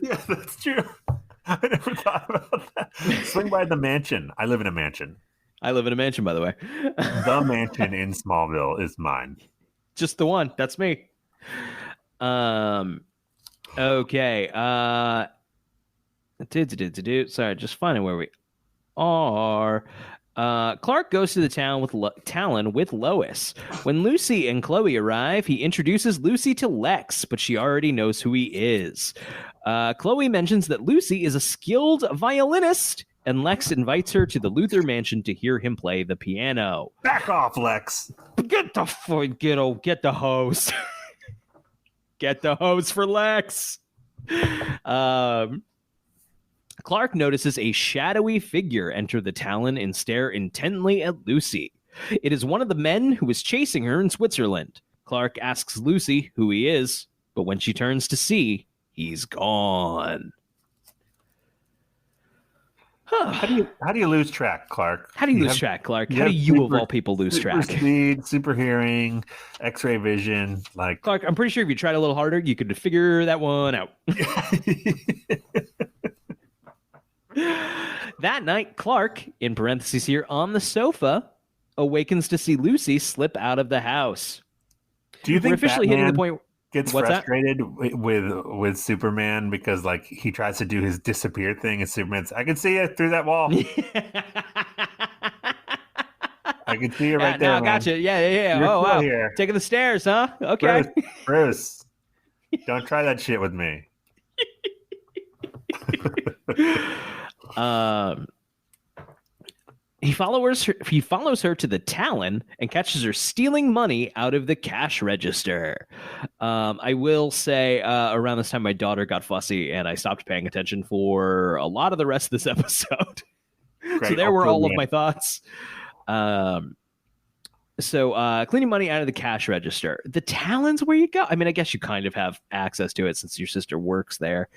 Yeah, that's true. I never thought about that. Swing by the mansion. I live in a mansion. I live in a mansion, by the way. The mansion in Smallville is mine. Just the one. That's me. Okay. Sorry, just finding where we are. Clark goes to the Talon with Lois. When Lucy and Chloe arrive, he introduces Lucy to Lex, but she already knows who he is. Chloe mentions that Lucy is a skilled violinist, and Lex invites her to the Luthor mansion to hear him play the piano. Back off, Lex. Get the hose. Get the hose for Lex. Clark notices a shadowy figure enter the Talon and stare intently at Lucy. It is one of the men who was chasing her in Switzerland. Clark asks Lucy who he is, but when she turns to see, he's gone. How do you lose track, Clark? How do you lose track, Clark? How do you, of all people, lose track? Super speed, super hearing, X-ray vision. Like, Clark, I'm pretty sure if you tried a little harder, you could figure that one out. That night, Clark, in parentheses here, on the sofa, awakens to see Lucy slip out of the house. Do you think we're officially Batman hitting the point? gets What's frustrated with Superman because like he tries to do his disappear thing and Superman's I can see you through that wall. I can see you right there. No, gotcha. Yeah. You're Oh wow, here. taking the stairs, huh? Okay. Bruce, don't try that shit with me. He follows her to the Talon and catches her stealing money out of the cash register. I will say around this time my daughter got fussy and I stopped paying attention for a lot of the rest of this episode. So there were all of my thoughts. So cleaning money out of the cash register. The Talon's where you go. I mean, I guess you kind of have access to it since your sister works there.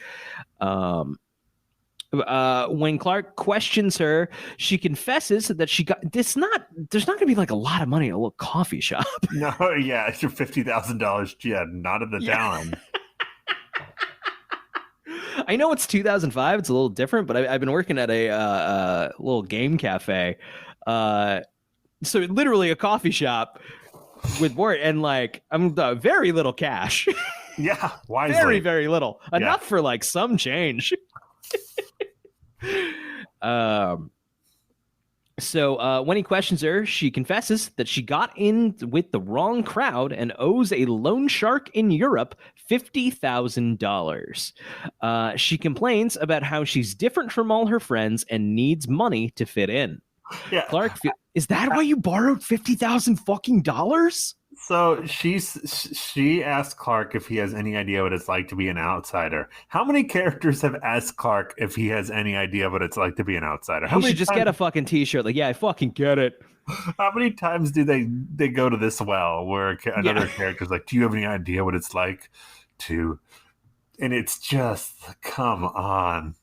When Clark questions her, she confesses that she got there's not gonna be like a lot of money at a little coffee shop. No, yeah, it's your $50,000. Yeah, not at the Talon. I know it's 2005. It's a little different, but I've been working at a little game cafe. So literally a coffee shop with board and like I'm very little cash. Yeah, wisely. Very, very little. Enough for like some change. So when he questions her, she confesses that she got in with the wrong crowd and owes a loan shark in Europe $50,000. She complains about how she's different from all her friends and needs money to fit in. Yeah. Clark, is that why you borrowed $50,000 fucking dollars? So she asked Clark if he has any idea what it's like to be an outsider. How many characters have asked Clark if he has any idea what it's like to be an outsider? He should just get a fucking t-shirt. Like, yeah, I fucking get it. How many times do they go to this well where another character's like, do you have any idea what it's like to... And it's just, come on.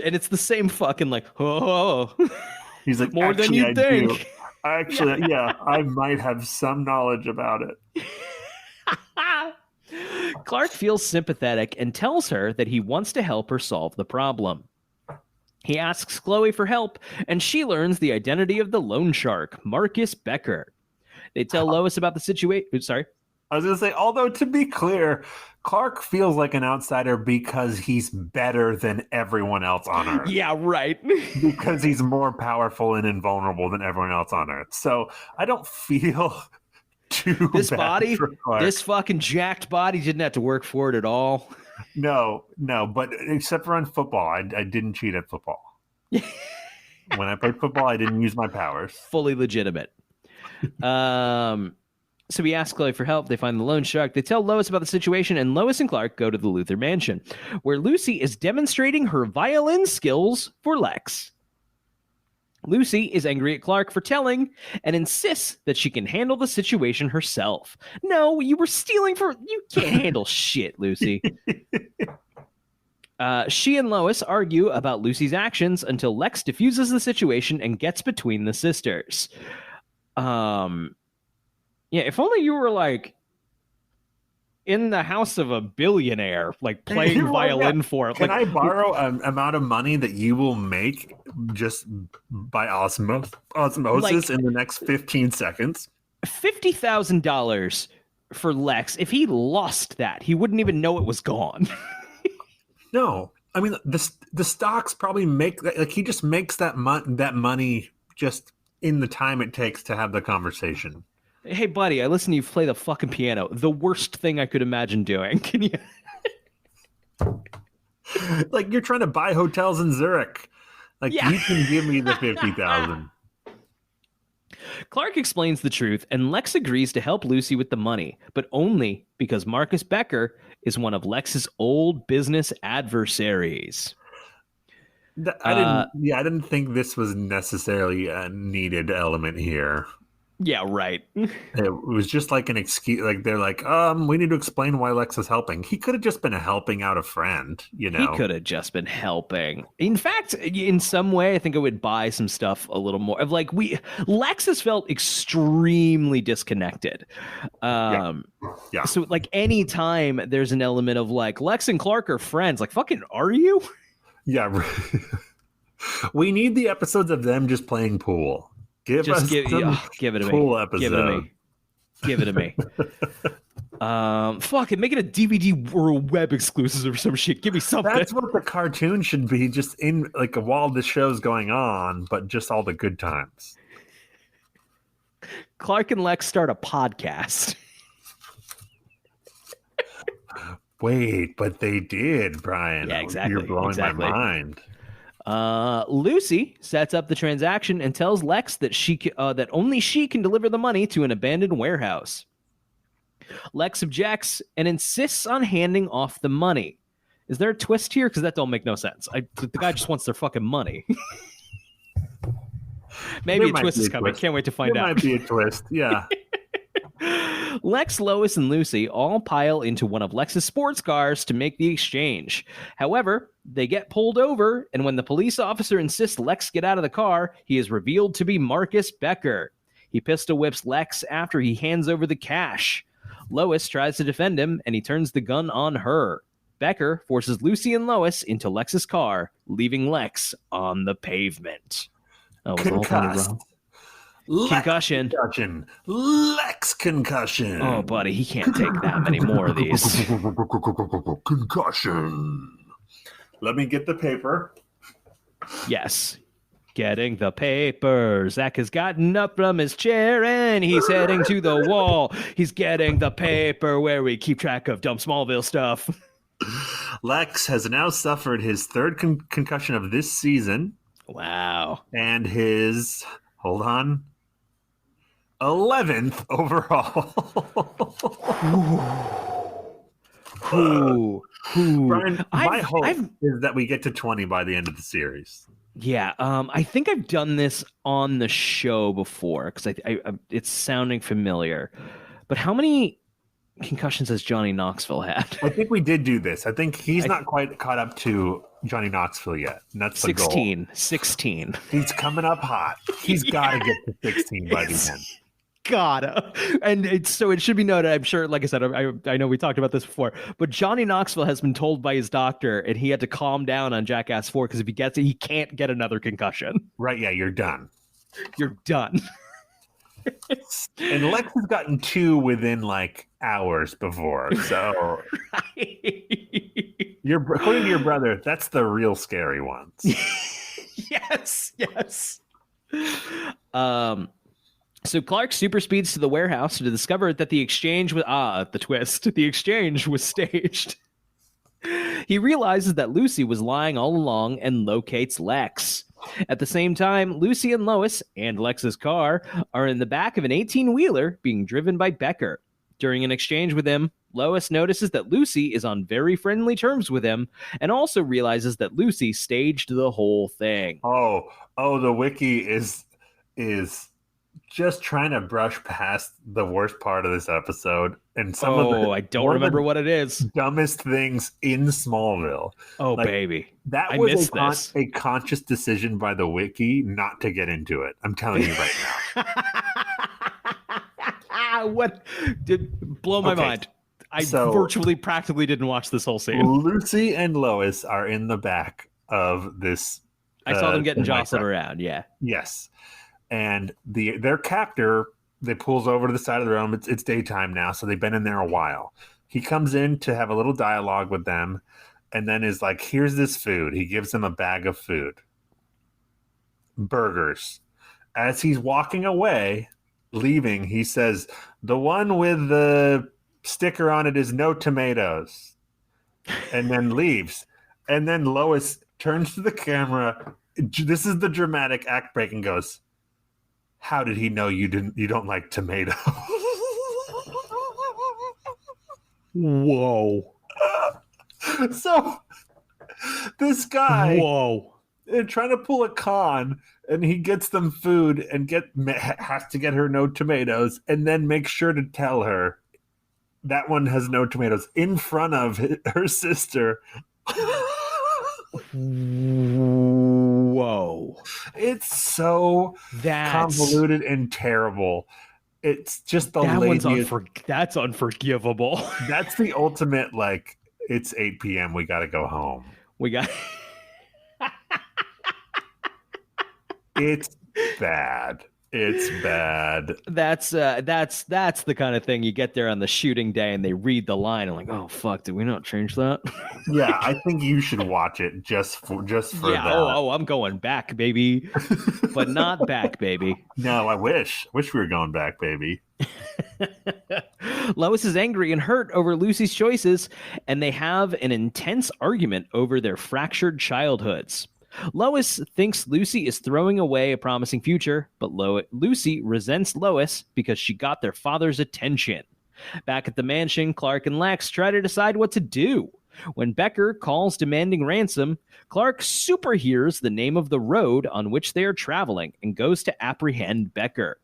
And it's the same fucking like, oh. He's like, more than you think. Do. Actually, yeah, I might have some knowledge about it. Clark feels sympathetic and tells her that he wants to help her solve the problem. He asks Chloe for help, and she learns the identity of the loan shark, Marcus Becker. They tell Lois about the situation. Sorry. I was going to say, although to be clear, Clark feels like an outsider because he's better than everyone else on Earth. Yeah, right. Because he's more powerful and invulnerable than everyone else on Earth. So I don't feel too this bad body, for Clark. This fucking jacked body didn't have to work for it at all. No, but except for on football, I didn't cheat at football. When I played football, I didn't use my powers. Fully legitimate. So we ask Chloe for help. They find the loan shark. They tell Lois about the situation, and Lois and Clark go to the Luthor mansion, where Lucy is demonstrating her violin skills for Lex. Lucy is angry at Clark for telling and insists that she can handle the situation herself. No, you were stealing you can't handle shit, Lucy. She and Lois argue about Lucy's actions until Lex diffuses the situation and gets between the sisters. Yeah, if only you were like in the house of a billionaire, like playing violin for it. Can I borrow an amount of money that you will make just by osmosis in the next 15 seconds? $50,000 for Lex. If he lost that, he wouldn't even know it was gone. No, I mean the stocks probably make like he just makes that money just in the time it takes to have the conversation. Hey, buddy, I listen to you play the fucking piano. The worst thing I could imagine doing. Can you? Like you're trying to buy hotels in Zurich. Like you can give me the $50,000. Clark explains the truth, and Lex agrees to help Lucy with the money, but only because Marcus Becker is one of Lex's old business adversaries. I didn't think this was necessarily a needed element here. Yeah, right. It was just like an excuse. Like they're like, we need to explain why Lex is helping. He could have just been helping out a friend, you know. He could have just been helping. In fact, in some way, I think it would buy some stuff a little more. Of like Lex has felt extremely disconnected. Yeah. So like anytime there's an element of like Lex and Clark are friends, like fucking are you? Yeah. We need the episodes of them just playing pool. Give Just us give some give it to cool me. episode. Give it to me. Give it to me. Fuck it, make it a DVD or a web exclusive or some shit. Give me something. That's what the cartoon should be, just in like while the show's going on, but just all the good times. Clark and Lex start a podcast. Wait, but they did, Brian. Yeah, exactly. You're blowing my mind. Lucy sets up the transaction and tells Lex that that only she can deliver the money to an abandoned warehouse. Lex objects and insists on handing off the money. Is there a twist here? Because that don't make no sense. The guy just wants their fucking money. Maybe a twist is coming. Can't wait to find out. There might be a twist. Yeah. Lex, Lois, and Lucy all pile into one of Lex's sports cars to make the exchange. However, they get pulled over, and when the police officer insists Lex get out of the car, he is revealed to be Marcus Becker. He pistol whips Lex after he hands over the cash. Lois tries to defend him, and he turns the gun on her. Becker forces Lucy and Lois into Lex's car, leaving Lex on the pavement. Oh, was the whole thing wrong? Concussion. Lex concussion. Oh, buddy, he can't take that many more of these. Concussion. Let me get the paper. Yes. Getting the paper. Zach has gotten up from his chair and he's heading to the wall. He's getting the paper where we keep track of dumb Smallville stuff. Lex has now suffered his third concussion of this season. Wow. And his, hold on, 11th overall. Brian, my hope is that we get to 20 by the end of the series. Yeah, I think I've done this on the show before because I it's sounding familiar. But how many concussions has Johnny Knoxville had? I think we did do this. I think he's not quite caught up to Johnny Knoxville yet. And that's the 16. goal. 16. He's coming up hot. He's got to get to 16 by the end. Gotta. And so it should be noted, I'm sure, like I said, I know we talked about this before, but Johnny Knoxville has been told by his doctor, and he had to calm down on Jackass 4 because if he gets it, he can't get another concussion. Right, yeah, you're done. You're done. And Lex has gotten 2 within like hours before, so according to your brother, that's the real scary ones. Yes. So Clark super speeds to the warehouse to discover that the exchange was the twist. The exchange was staged. He realizes that Lucy was lying all along and locates Lex. At the same time, Lucy and Lois and Lex's car are in the back of an 18-wheeler being driven by Becker. During an exchange with him, Lois notices that Lucy is on very friendly terms with him and also realizes that Lucy staged the whole thing. Oh, the wiki is just trying to brush past the worst part of this episode and some of the I don't remember what it is. Dumbest things in Smallville. Oh, like, baby. That was a conscious decision by the wiki not to get into it. I'm telling you right now. What did blow my mind? I practically didn't watch this whole scene. Lucy and Lois are in the back of this. I saw them getting jostled around. Yeah. Yes. And their captor, they pulls over to the side of the room. It's daytime now, so they've been in there a while. He comes in to have a little dialogue with them, and then is like, here's this food. He gives them a bag of food. Burgers. As he's walking away, leaving, he says, the one with the sticker on it is no tomatoes. And then leaves. And then Lois turns to the camera. This is the dramatic act break and goes, how did he know you don't like tomato? Whoa. So this guy trying to pull a con, and he gets them food and has to get her no tomatoes, and then make sure to tell her that one has no tomatoes in front of her sister. Whoa. It's so convoluted and terrible. It's just the laziest. That's unforgivable. That's the ultimate, like, it's 8 p.m. We got to go home. It's bad. It's bad. That's the kind of thing you get there on the shooting day and they read the line and like, oh fuck, did we not change that? Yeah, I think you should watch it just for Yeah, that. I'm going back, baby. But not back, baby. No, I wish we were going back, baby. Lois is angry and hurt over Lucy's choices, and they have an intense argument over their fractured childhoods. Lois thinks Lucy is throwing away a promising future, but Lucy resents Lois because she got their father's attention. Back at the mansion, Clark and Lex try to decide what to do. When Becker calls demanding ransom, Clark superhears the name of the road on which they are traveling and goes to apprehend Becker.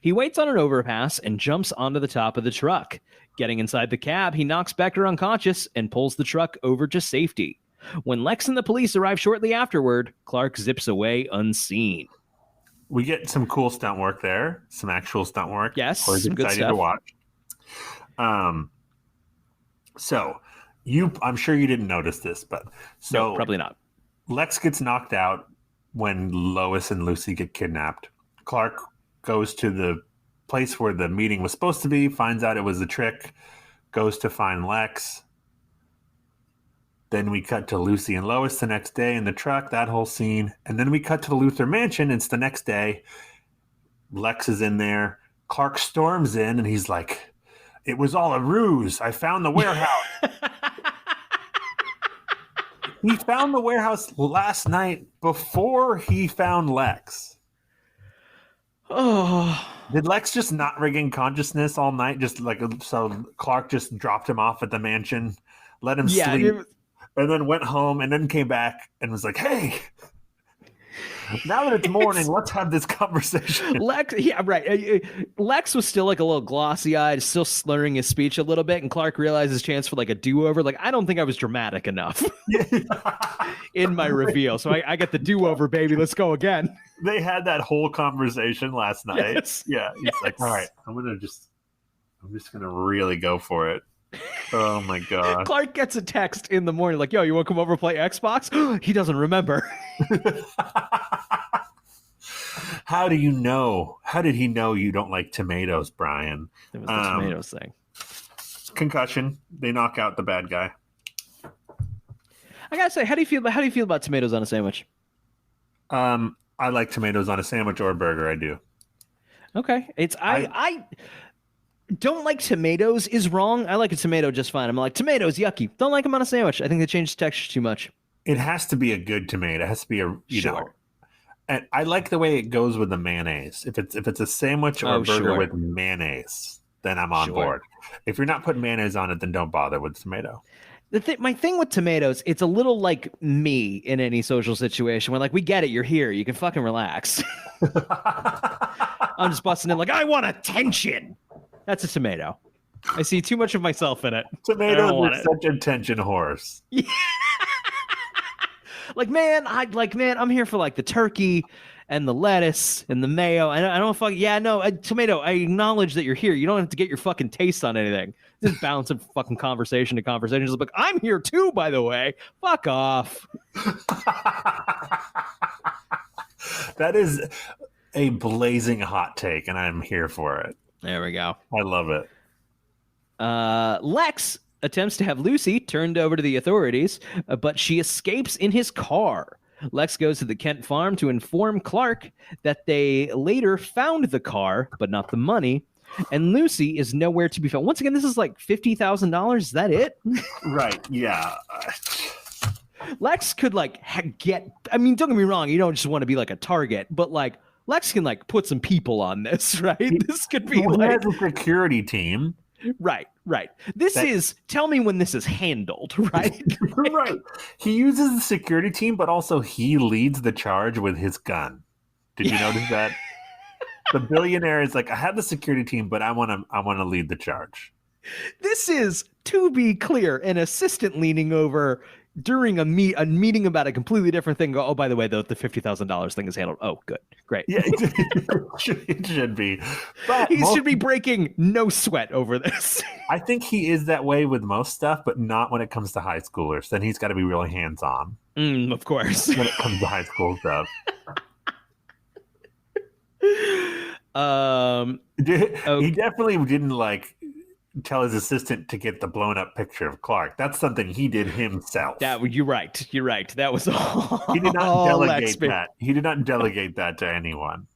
He waits on an overpass and jumps onto the top of the truck. Getting inside the cab, he knocks Becker unconscious and pulls the truck over to safety. When Lex and the police arrive shortly afterward, Clark zips away unseen. We get some cool stunt work there, some actual stunt work. Yes, some good stuff to watch. So I'm sure you didn't notice this, but no, probably not. Lex gets knocked out when Lois and Lucy get kidnapped. Clark goes to the place where the meeting was supposed to be, finds out it was a trick, goes to find Lex. Then we cut to Lucy and Lois the next day in the truck, that whole scene. And then we cut to the Luther mansion. It's the next day. Lex is in there. Clark storms in and he's like, it was all a ruse. I found the warehouse. He found the warehouse last night before he found Lex. Oh. Did Lex just not regain consciousness all night? Just like, so Clark just dropped him off at the mansion, let him sleep. And then went home and then came back and was like, hey, now that it's morning, let's have this conversation. Lex was still like a little glossy-eyed, still slurring his speech a little bit, and Clark realized his chance for like a do-over. Like, I don't think I was dramatic enough in my reveal. So I get the do-over, baby. Let's go again. They had that whole conversation last night. Yes. Yeah. He's like, all right, I'm just going to really go for it. Oh my god. Clark gets a text in the morning like, yo, you want to come over and play Xbox? He doesn't remember. How do you know? How did he know you don't like tomatoes, Brian? It was the tomatoes thing. Concussion. They knock out the bad guy. I gotta say, how do you feel about tomatoes on a sandwich? I like tomatoes on a sandwich or a burger. I do. Okay. I don't like tomatoes is wrong. I like a tomato just fine. I'm like, tomatoes, yucky. Don't like them on a sandwich. I think they change the texture too much. It has to be a good tomato. It has to be you know. And I like the way it goes with the mayonnaise. If it's a sandwich or a burger with mayonnaise, then I'm on board. If you're not putting mayonnaise on it, then don't bother with tomato. My thing with tomatoes, it's a little like me in any social situation where like, we get it. You're here. You can fucking relax. I'm just busting in like, I want attention. That's a tomato. I see too much of myself in it. Tomatoes are such attention horse. Yeah. I'm here for like the turkey and the lettuce and the mayo. I don't tomato. I acknowledge that you're here. You don't have to get your fucking taste on anything. Just bouncing fucking conversation to conversation. Just like, I'm here too, by the way. Fuck off. That is a blazing hot take, and I'm here for it. There we go. I love it. Lex attempts to have Lucy turned over to the authorities, but she escapes in his car. Lex goes to the Kent farm to inform Clark that they later found the car, but not the money, and Lucy is nowhere to be found. Once again, this is like $50,000. Is that it? Right, yeah. Lex could don't get me wrong, you don't just want to be like a target, but like, Lex can like put some people on this, right? This could be he has a security team. Right. Tell me when this is handled, right? Right. He uses the security team, but also he leads the charge with his gun. Did you notice that? The billionaire is like, I have the security team, but I want to lead the charge. This is, to be clear, an assistant leaning over during a meeting about a completely different thing. Go, oh, by the way, the $50,000 thing is handled. Oh, good. Great. Yeah, it should be. But he should be breaking no sweat over this. I think he is that way with most stuff, but not when it comes to high schoolers. Then he's got to be really hands-on. Of course. When it comes to high school stuff. He definitely didn't like tell his assistant to get the blown up picture of Clark. That's something he did himself. You're right. You're right. That was all. He did not delegate that. He did not delegate that to anyone.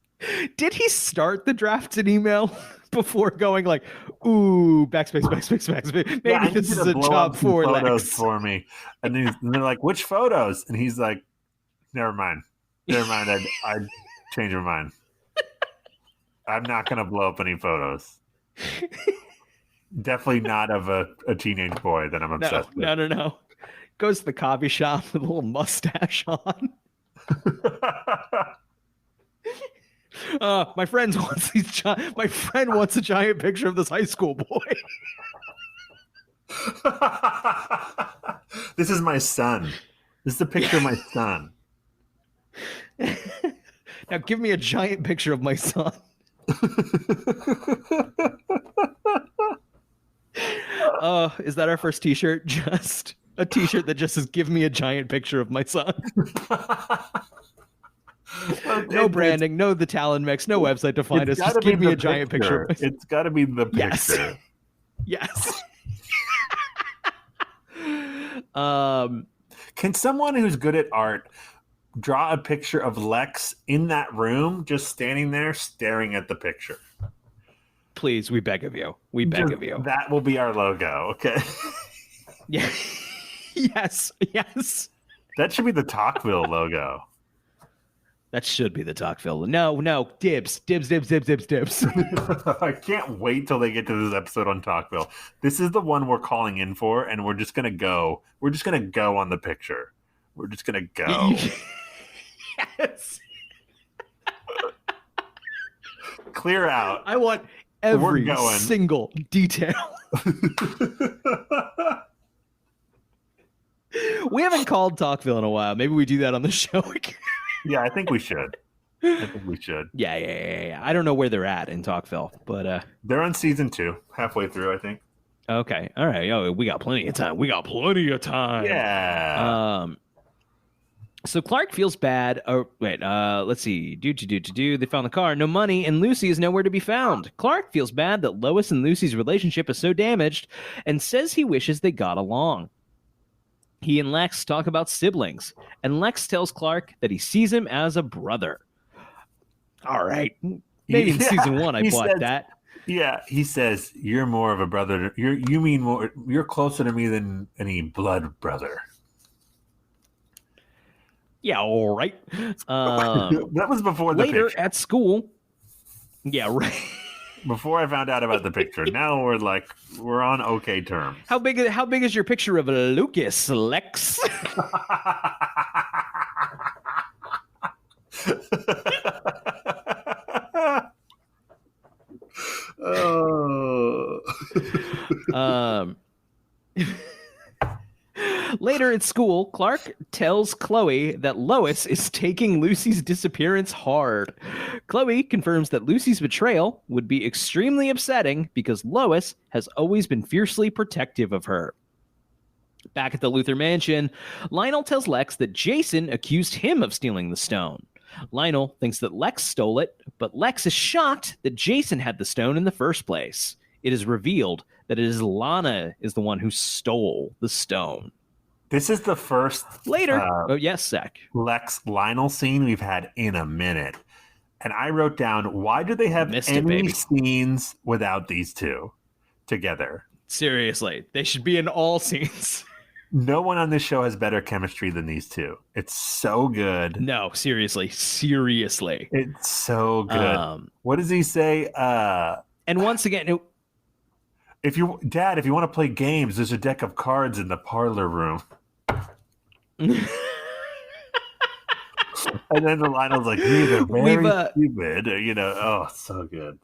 Did he start the draft in email before going like, ooh, backspace, backspace? Maybe this is a job for photos Lex. for me. And they're like, which photos? And he's like, never mind. I changed my mind. I'm not going to blow up any photos. Definitely not of a teenage boy that I'm obsessed with. No. Goes to the coffee shop with a little mustache on. My friend wants a giant picture of this high school boy. This is my son. This is a picture of my son. Now give me a giant picture of my son. Is that our first t-shirt? Just a t-shirt that just says give me a giant picture of my son. No branding, no the Talon Mix, no website to find us. Just give me a giant picture. It's got to be the picture. Yes. Can someone who's good at art draw a picture of Lex in that room, just standing there staring at the picture? Please, we beg of you. We beg of you. That will be our logo, okay? Yeah. Yes. That should be the Talkville logo. That should be the Talkville. No. Dibs. I can't wait till they get to this episode on Talkville. This is the one we're calling in for, and we're just gonna go. We're just gonna go on the picture. We're just gonna go. Yes. Clear out. I want every single detail. We haven't called Talkville in a while. Maybe we do that on the show again. Yeah, I think we should. Yeah. I don't know where they're at in Talkville, but they're on season 2, halfway through, I think. Okay, all right. Oh, we got plenty of time. Yeah. So Clark feels bad. Oh, wait. Let's see. Do. They found the car. No money, and Lucy is nowhere to be found. Clark feels bad that Lois and Lucy's relationship is so damaged, and says he wishes they got along. He and Lex talk about siblings, and Lex tells Clark that he sees him as a brother. All right. Maybe in season 1 I bought that. Yeah, he says, you're more of a brother. You're closer to me than any blood brother. Yeah, all right. That was before the later picture. At school. Yeah, right. Before I found out about the picture. Now we're on okay terms. How big is your picture of Lucas, Lex? Later at school, Clark tells Chloe that Lois is taking Lucy's disappearance hard. Chloe confirms that Lucy's betrayal would be extremely upsetting because Lois has always been fiercely protective of her. Back at the Luthor mansion, Lionel tells Lex that Jason accused him of stealing the stone. Lionel thinks that Lex stole it, but Lex is shocked that Jason had the stone in the first place. It is revealed that it is Lana is the one who stole the stone. This is the first yes, Zach. Lex Lionel scene we've had in a minute. And I wrote down, why do they have any scenes without these two together? Seriously, they should be in all scenes. No one on this show has better chemistry than these two. It's so good. No, seriously. It's so good. What does he say? And once again, if you want to play games, there's a deck of cards in the parlor room. And then the Lionel's like, you're very stupid. So good.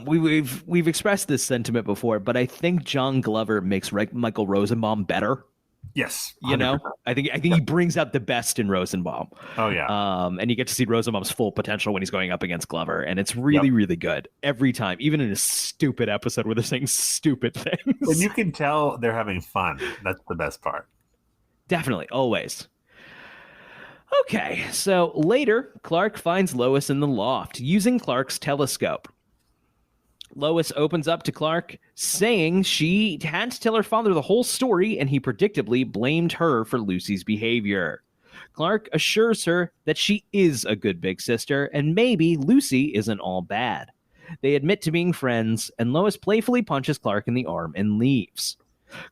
We've expressed this sentiment before, but I think John Glover makes Michael Rosenbaum better. Yes, 100%. I think he brings out the best in Rosenbaum. Oh yeah. And you get to see Rosenbaum's full potential when he's going up against Glover, and it's really, really good every time, even in a stupid episode where they're saying stupid things. And you can tell they're having fun. That's the best part. Definitely, always. Okay, so later, Clark finds Lois in the loft using Clark's telescope. Lois opens up to Clark, saying she had to tell her father the whole story, and he predictably blamed her for Lucy's behavior. Clark assures her that she is a good big sister, and maybe Lucy isn't all bad. They admit to being friends, and Lois playfully punches Clark in the arm and leaves.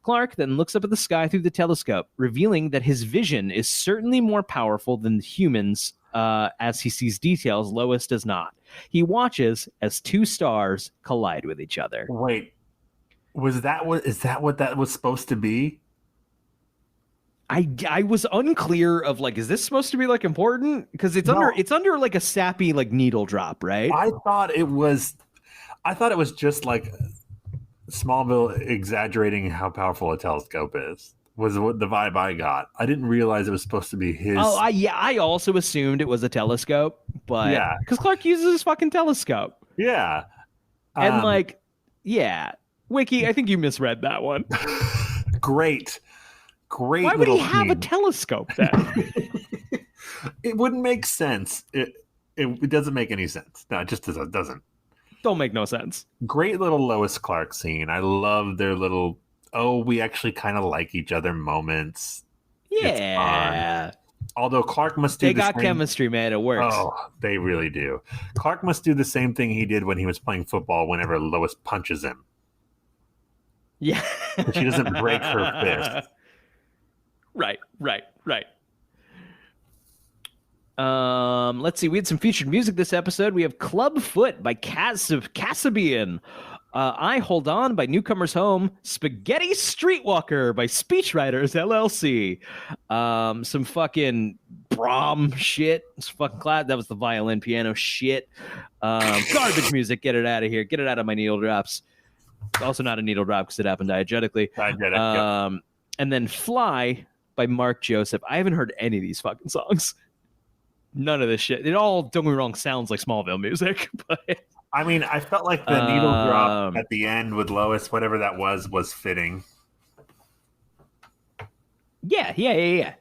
Clark then looks up at the sky through the telescope, revealing that his vision is certainly more powerful than humans, as he sees details Lois does not. He watches as two stars collide with each other. Wait, is that what that was supposed to be? I was unclear of like, is this supposed to be like important? Because it's under like a sappy like needle drop, right? I thought it was just like Smallville exaggerating how powerful a telescope is. Was what the vibe I got. I didn't realize it was supposed to be his. Oh, I also assumed it was a telescope, but yeah, because Clark uses his fucking telescope. Yeah, And Wiki, I think you misread that one. Great. Why would he have a telescope then? It wouldn't make sense. It doesn't make any sense. No, it just doesn't. Don't make no sense. Great little Lois Clark scene. I love their little, we actually kind of like each other moments. Yeah. Although Clark must do They got chemistry, man. It works. Oh, they really do. Clark must do the same thing he did when he was playing football whenever Lois punches him. Yeah. But she doesn't break her fist. Right. Let's see. We had some featured music this episode. We have Club Foot by Kasabian. I Hold On by Newcomer's Home. Spaghetti Streetwalker by Speechwriters LLC. Some fucking Brahm shit. It's fucking class. That was the violin piano shit. Garbage music. Get it out of here. Get it out of my needle drops. Also not a needle drop because it happened diegetically. Yep. And then Fly by Mark Joseph. I haven't heard any of these fucking songs. None of this shit. It all, don't get me wrong, sounds like Smallville music. But I mean, I felt like the needle drop at the end with Lois, whatever that was fitting. Yeah.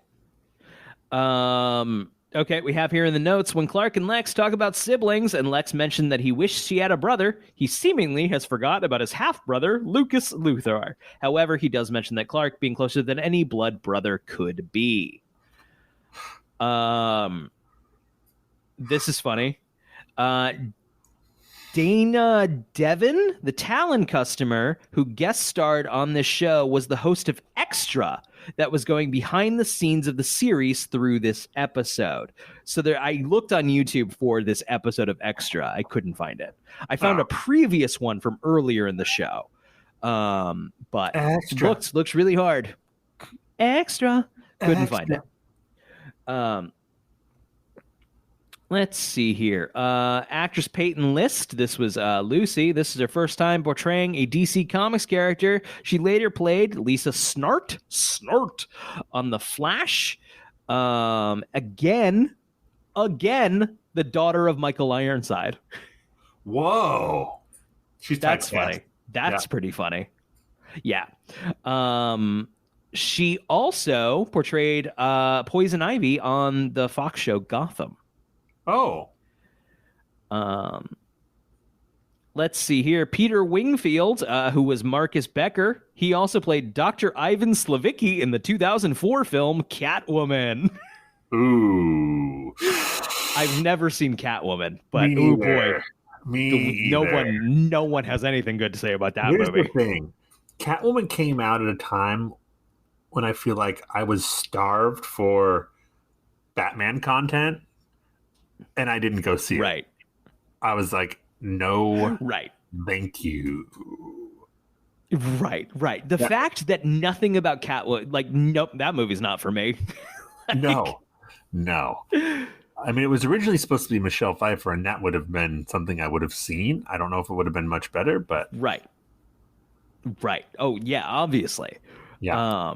Okay, we have here in the notes, when Clark and Lex talk about siblings, and Lex mentioned that he wished he had a brother, he seemingly has forgotten about his half-brother, Lucas Luthor. However, he does mention that Clark being closer than any blood brother could be. This is funny. Dana Devon, the Talon customer who guest starred on this show, was the host of Extra that was going behind the scenes of the series through this episode. So I looked on YouTube for this episode of Extra. I couldn't find it. I found a previous one from earlier in the show. But Extra. looks really hard. Extra. Couldn't find it. Let's see here. Actress Peyton List. This was Lucy. This is her first time portraying a DC Comics character. She later played Lisa Snart on The Flash. Again, the daughter of Michael Ironside. Whoa. That's funny. That's pretty funny. Yeah. She also portrayed Poison Ivy on the Fox show Gotham. Oh. Let's see here. Peter Wingfield, who was Marcus Becker. He also played Dr. Ivan Slavicki in the 2004 film Catwoman. Ooh. I've never seen Catwoman, but Me oh neither. boy. Me No one has anything good to say about that Here's movie. The thing. Catwoman came out at a time when I feel like I was starved for Batman content. And I didn't go see it. Right. I was like, no, right. Thank you. Right. The fact that nothing about Catwoman, like, nope, that movie's not for me. No. I mean, it was originally supposed to be Michelle Pfeiffer, and that would have been something I would have seen. I don't know if it would have been much better, but Right. Oh yeah, obviously. Yeah.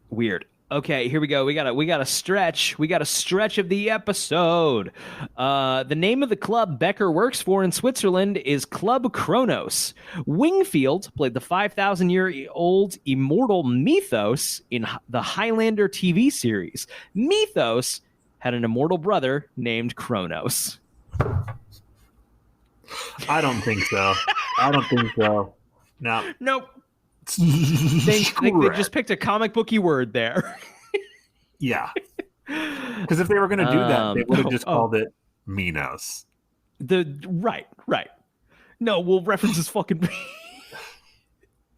Weird. Okay, here we go. We got a stretch. We got a stretch of the episode. The name of the club Becker works for in Switzerland is Club Kronos. Wingfield played the 5,000-year-old immortal Mythos in the Highlander TV series. Mythos had an immortal brother named Kronos? I don't think so. No. Nope. Think they just picked a comic booky word there. Yeah. Because if they were going to do that, they would have just called it Minos. Right. No, we'll reference this fucking.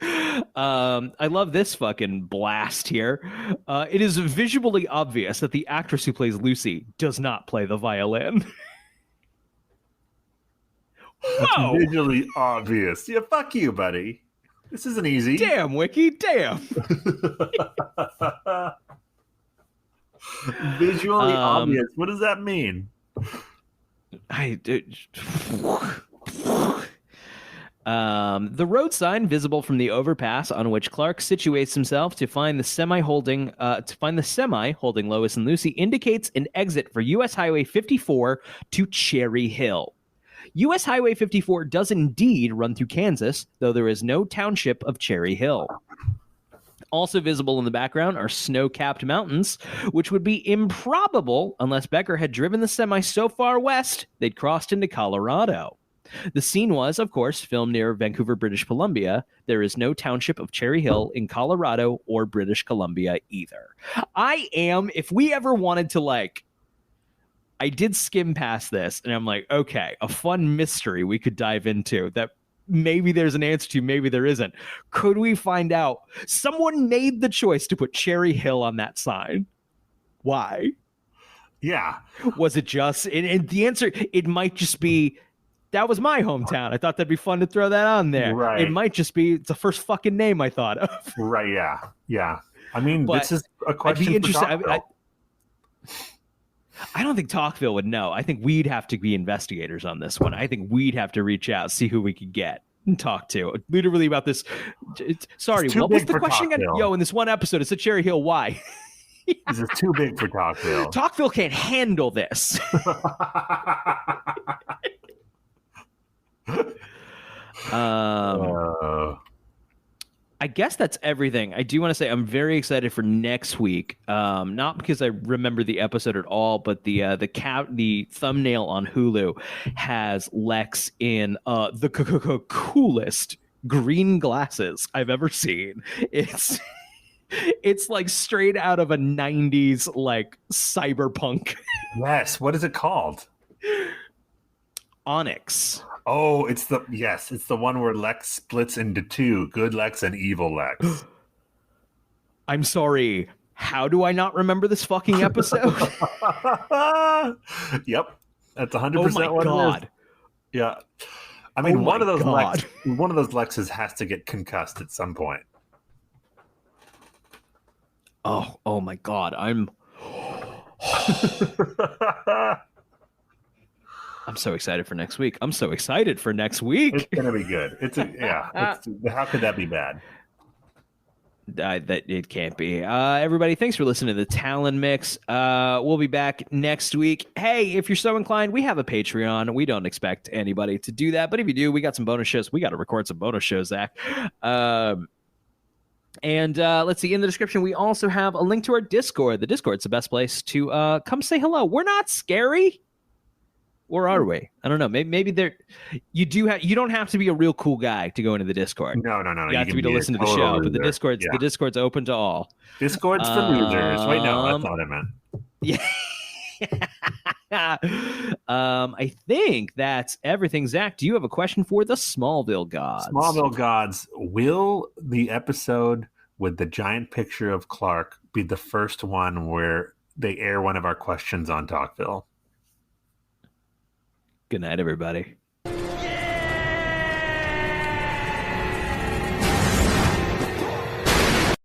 I love this fucking blast here. It is visually obvious that the actress who plays Lucy does not play the violin. Whoa! It's visually obvious. Yeah, fuck you, buddy. This isn't easy. Damn, Wiki, damn. Visually obvious. What does that mean? The road sign visible from the overpass on which Clark situates himself to find the semi holding Lois and Lucy indicates an exit for U.S. Highway 54 to Cherry Hill. U.S. Highway 54 does indeed run through Kansas, though there is no township of Cherry Hill. Also visible in the background are snow-capped mountains, which would be improbable unless Becker had driven the semi so far west they'd crossed into Colorado. The scene was, of course, filmed near Vancouver, British Columbia. There is no township of Cherry Hill in Colorado or British Columbia either. If we ever wanted to, I did skim past this, and I'm like, okay, a fun mystery we could dive into that maybe there's an answer to, maybe there isn't. Could we find out? Someone made the choice to put Cherry Hill on that sign. Why? Yeah. Was it just, and the answer, it might just be, that was my hometown. I thought that'd be fun to throw that on there. Right. It might just be, it's the first fucking name I thought of. Right, yeah. I mean, this is a question I'd be for Talkville. I don't think Talkville would know. I think we'd have to be investigators on this one. I think we'd have to reach out, see who we could get and talk to. Literally about this. Sorry, what was the question again? Yo, in this one episode, it's a Cherry Hill. Why? This is too big for Talkville. Talkville can't handle this. I guess that's everything. I do want to say I'm very excited for next week. Not because I remember the episode at all, but the thumbnail on Hulu has Lex in the coolest green glasses I've ever seen. It's like straight out of a 90s cyberpunk. Yes. What is it called? Onyx. Oh, it's the one where Lex splits into two, good Lex and evil Lex. I'm sorry. How do I not remember this fucking episode? Yep. That's 100% oh my what God. it is. Yeah. I mean, one of those God. Lexes has to get concussed at some point. Oh my God. I'm so excited for next week. It's gonna be good. How could that be bad? That it can't be. Everybody, thanks for listening to the Talon Mix. We'll be back next week. Hey, if you're so inclined, we have a Patreon. We don't expect anybody to do that, but if you do, we got some bonus shows. We got to record some bonus shows, Zach. And let's see, in the description, we also have a link to our Discord. The Discord's the best place to come say hello. We're not scary. Or are we? I don't know. Maybe there. You don't have to be a real cool guy to go into the Discord. No. You have to be to listen to the show. But the Discord's open to all. Discord's for losers. Wait, no, that's not what I meant. Yeah. I think that's everything. Zach, do you have a question for the Smallville gods? Smallville gods, will the episode with the giant picture of Clark be the first one where they air one of our questions on Talkville? Good night, everybody.